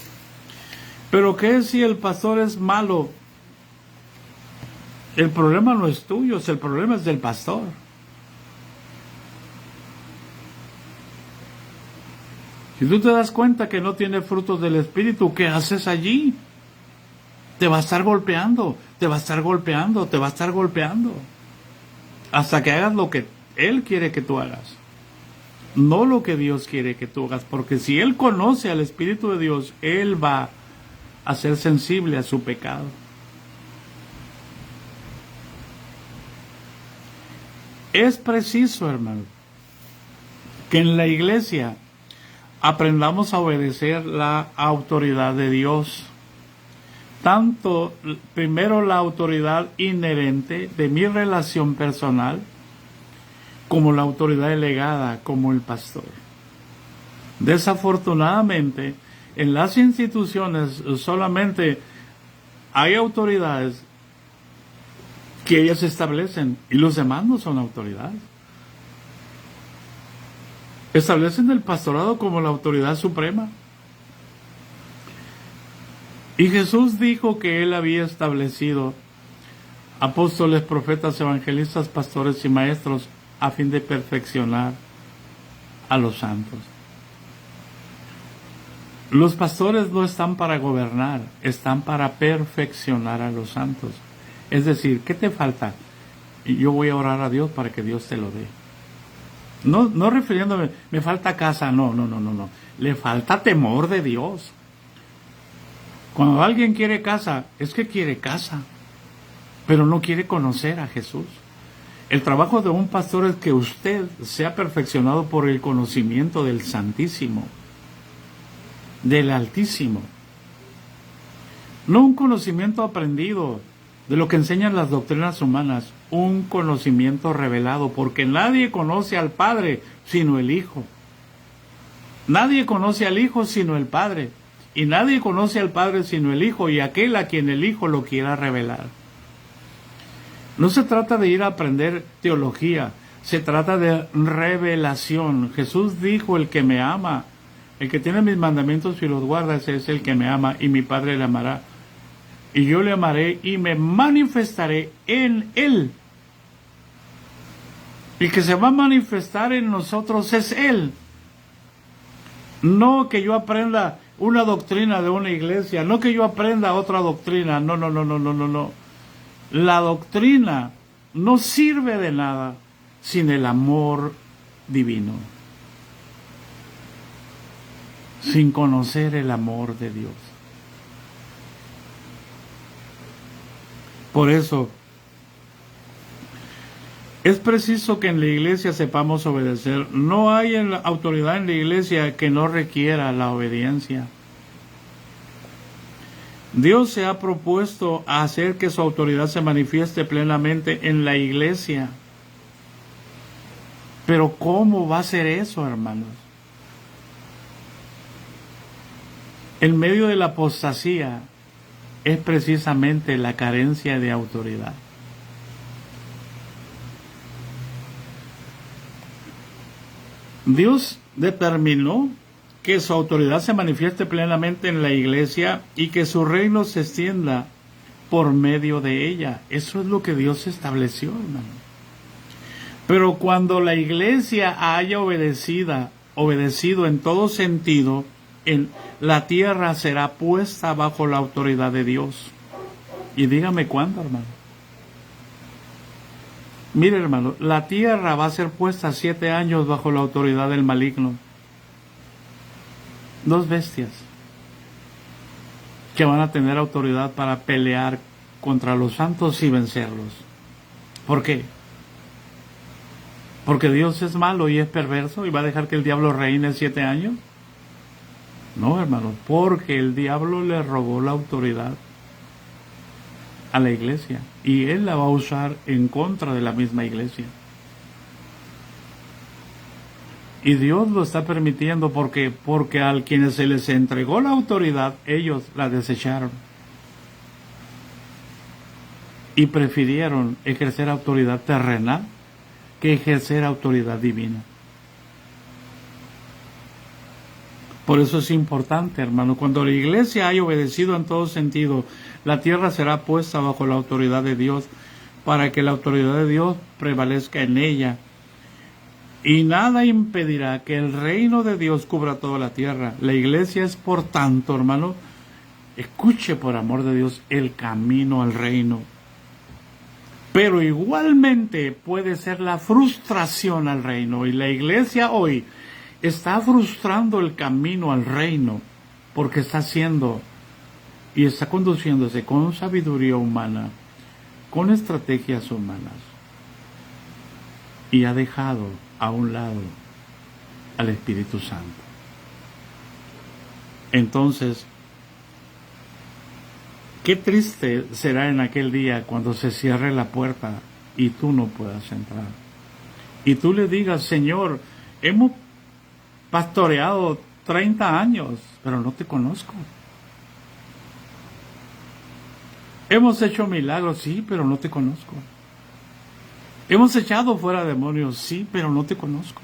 Pero ¿qué si el pastor es malo? El problema no es tuyo, el problema es del pastor. Si tú te das cuenta que no tiene frutos del Espíritu, ¿qué haces allí? Te va a estar golpeando, te va a estar golpeando, te va a estar golpeando. Hasta que hagas lo que Él quiere que tú hagas. No lo que Dios quiere que tú hagas. Porque si Él conoce al Espíritu de Dios, Él va a ser sensible a su pecado. Es preciso, hermano, que en la iglesia aprendamos a obedecer la autoridad de Dios. Tanto, primero, la autoridad inherente de mi relación personal, como la autoridad delegada como el pastor. Desafortunadamente, en las instituciones solamente hay autoridades que ellas establecen y los demás no son autoridades. Establecen el pastorado como la autoridad suprema. Y Jesús dijo que Él había establecido apóstoles, profetas, evangelistas, pastores y maestros a fin de perfeccionar a los santos. Los pastores no están para gobernar, están para perfeccionar a los santos. Es decir, ¿qué te falta? Y yo voy a orar a Dios para que Dios te lo dé. No refiriéndome, me falta casa, no. Le falta temor de Dios. Cuando alguien quiere casa, es que quiere casa, pero no quiere conocer a Jesús. El trabajo de un pastor es que usted sea perfeccionado por el conocimiento del Santísimo, del Altísimo. No un conocimiento aprendido de lo que enseñan las doctrinas humanas, un conocimiento revelado, porque nadie conoce al Padre sino el Hijo. Nadie conoce al Hijo sino el Padre. Y nadie conoce al Padre sino el Hijo y aquel a quien el Hijo lo quiera revelar. No se trata de ir a aprender teología, se trata de revelación. Jesús dijo, el que me ama, el que tiene mis mandamientos y los guarda, ese es el que me ama y mi Padre le amará. Y yo le amaré y me manifestaré en Él. El que se va a manifestar en nosotros es Él. No que yo aprenda una doctrina de una iglesia, no que yo aprenda otra doctrina, no. La doctrina no sirve de nada sin el amor divino, sin conocer el amor de Dios. Por eso, es preciso que en la iglesia sepamos obedecer. No hay autoridad en la iglesia que no requiera la obediencia. Dios se ha propuesto a hacer que su autoridad se manifieste plenamente en la iglesia. Pero ¿cómo va a ser eso, hermanos? En medio de la apostasía es precisamente la carencia de autoridad. Dios determinó que su autoridad se manifieste plenamente en la iglesia y que su reino se extienda por medio de ella. Eso es lo que Dios estableció, hermano. Pero cuando la iglesia haya obedecido en todo sentido, la tierra será puesta bajo la autoridad de Dios. Y dígame cuándo, hermano. Mire, hermano, la tierra va a ser puesta 7 años bajo la autoridad del maligno. 2 bestias que van a tener autoridad para pelear contra los santos y vencerlos. ¿Por qué? ¿Porque Dios es malo y es perverso y va a dejar que el diablo reine 7 años? No, hermano, porque el diablo le robó la autoridad a la iglesia y él la va a usar en contra de la misma iglesia. Y Dios lo está permitiendo porque a quienes se les entregó la autoridad, ellos la desecharon y prefirieron ejercer autoridad terrenal que ejercer autoridad divina. Por eso es importante, hermano, cuando la iglesia haya obedecido en todo sentido, la tierra será puesta bajo la autoridad de Dios para que la autoridad de Dios prevalezca en ella. Y nada impedirá que el reino de Dios cubra toda la tierra. La iglesia es, por tanto, hermano, escuche por amor de Dios, el camino al reino. Pero igualmente puede ser la frustración al reino. Y la iglesia hoy está frustrando el camino al reino porque está haciendo y está conduciéndose con sabiduría humana, con estrategias humanas. Y ha dejado a un lado al Espíritu Santo. Entonces, qué triste será en aquel día cuando se cierre la puerta y tú no puedas entrar. Y tú le digas, Señor, hemos pastoreado 30 años, pero no te conozco. Hemos hecho milagros, sí, pero no te conozco. Hemos echado fuera demonios, sí, pero no te conozco.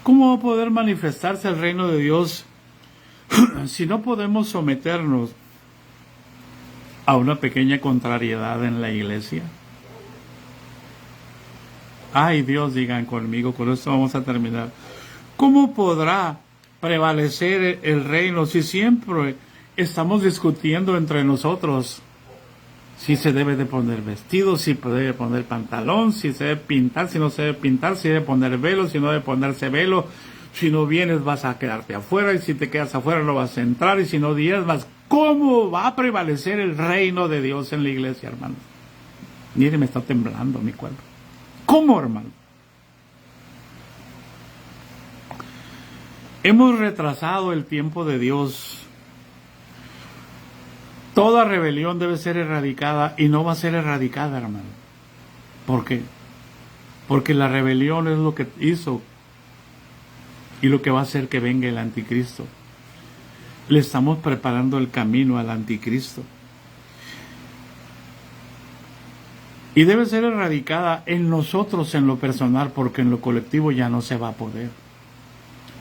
¿Cómo va a poder manifestarse el reino de Dios si no podemos someternos a una pequeña contrariedad en la iglesia? Ay, Dios, digan conmigo, con esto vamos a terminar. ¿Cómo podrá prevalecer el reino si siempre estamos discutiendo entre nosotros si se debe de poner vestido, si se debe poner pantalón, si se debe pintar, si no se debe pintar, si debe poner velo, si no debe ponerse velo, si no vienes vas a quedarte afuera y si te quedas afuera no vas a entrar y si no diezmas? ¿Cómo va a prevalecer el reino de Dios en la iglesia, hermano? Mire, me está temblando mi cuerpo. ¿Cómo, hermano? Hemos retrasado el tiempo de Dios. Toda rebelión debe ser erradicada y no va a ser erradicada, hermano. ¿Por qué? Porque la rebelión es lo que hizo y lo que va a hacer que venga el anticristo. Le estamos preparando el camino al anticristo. Y debe ser erradicada en nosotros en lo personal, porque en lo colectivo ya no se va a poder.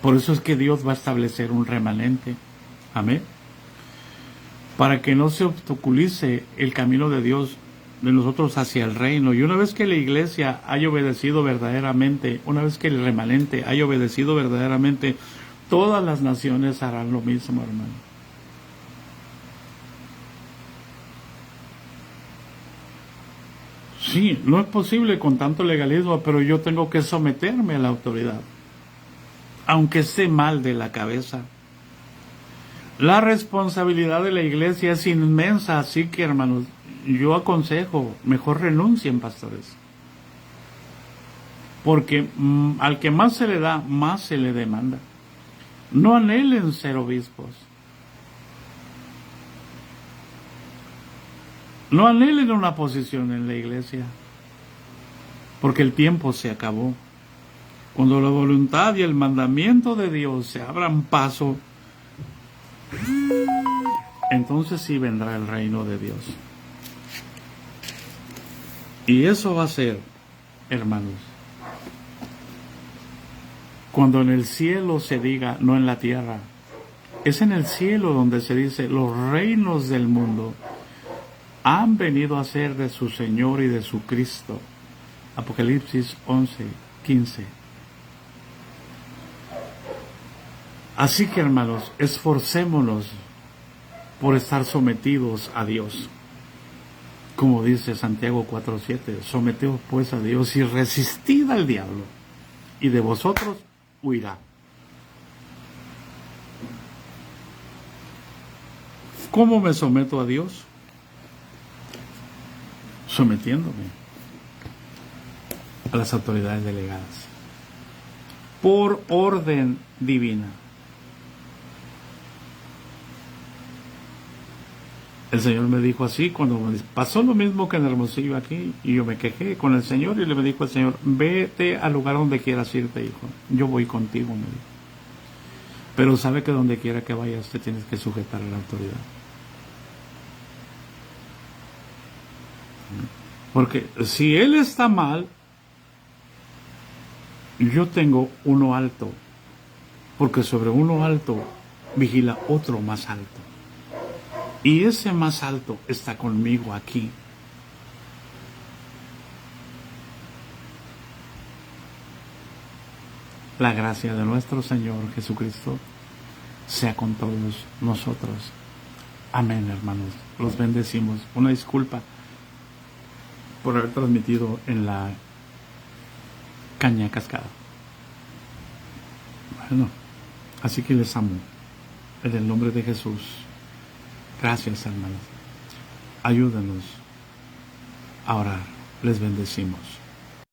Por eso es que Dios va a establecer un remanente. Amén. Para que no se obstaculice el camino de Dios, de nosotros hacia el reino. Y una vez que la iglesia haya obedecido verdaderamente, una vez que el remanente haya obedecido verdaderamente, todas las naciones harán lo mismo, hermano. Sí, no es posible con tanto legalismo, pero yo tengo que someterme a la autoridad, aunque esté mal de la cabeza. La responsabilidad de la iglesia es inmensa, así que, hermanos, yo aconsejo, mejor renuncien, pastores. Porque al que más se le da, más se le demanda. No anhelen ser obispos. No anhelen una posición en la iglesia, porque el tiempo se acabó. Cuando la voluntad y el mandamiento de Dios se abran paso, entonces sí vendrá el reino de Dios. Y eso va a ser, hermanos, cuando en el cielo se diga, no en la tierra. Es en el cielo donde se dice, los reinos del mundo han venido a ser de su Señor y de su Cristo. Apocalipsis 11:15. Así que, hermanos, esforcémonos por estar sometidos a Dios. Como dice Santiago 4:7, someteos pues a Dios y resistid al diablo, y de vosotros huirá. ¿Cómo me someto a Dios? Sometiéndome a las autoridades delegadas por orden divina. El Señor me dijo así cuando pasó lo mismo que en Hermosillo aquí, y yo me quejé con el Señor y le me dijo al Señor, vete al lugar donde quieras irte, hijo, yo voy contigo, me dijo. Pero sabe que donde quiera que vayas te tienes que sujetar a la autoridad. Porque si Él está mal, yo tengo uno alto, porque sobre uno alto vigila otro más alto. Y ese más alto está conmigo aquí. La gracia de nuestro Señor Jesucristo sea con todos nosotros. Amén, hermanos. Los bendecimos. Una disculpa por haber transmitido en la caña cascada. Bueno, así que les amo. En el nombre de Jesús. Gracias, hermanos. Ayúdenos a orar. Les bendecimos.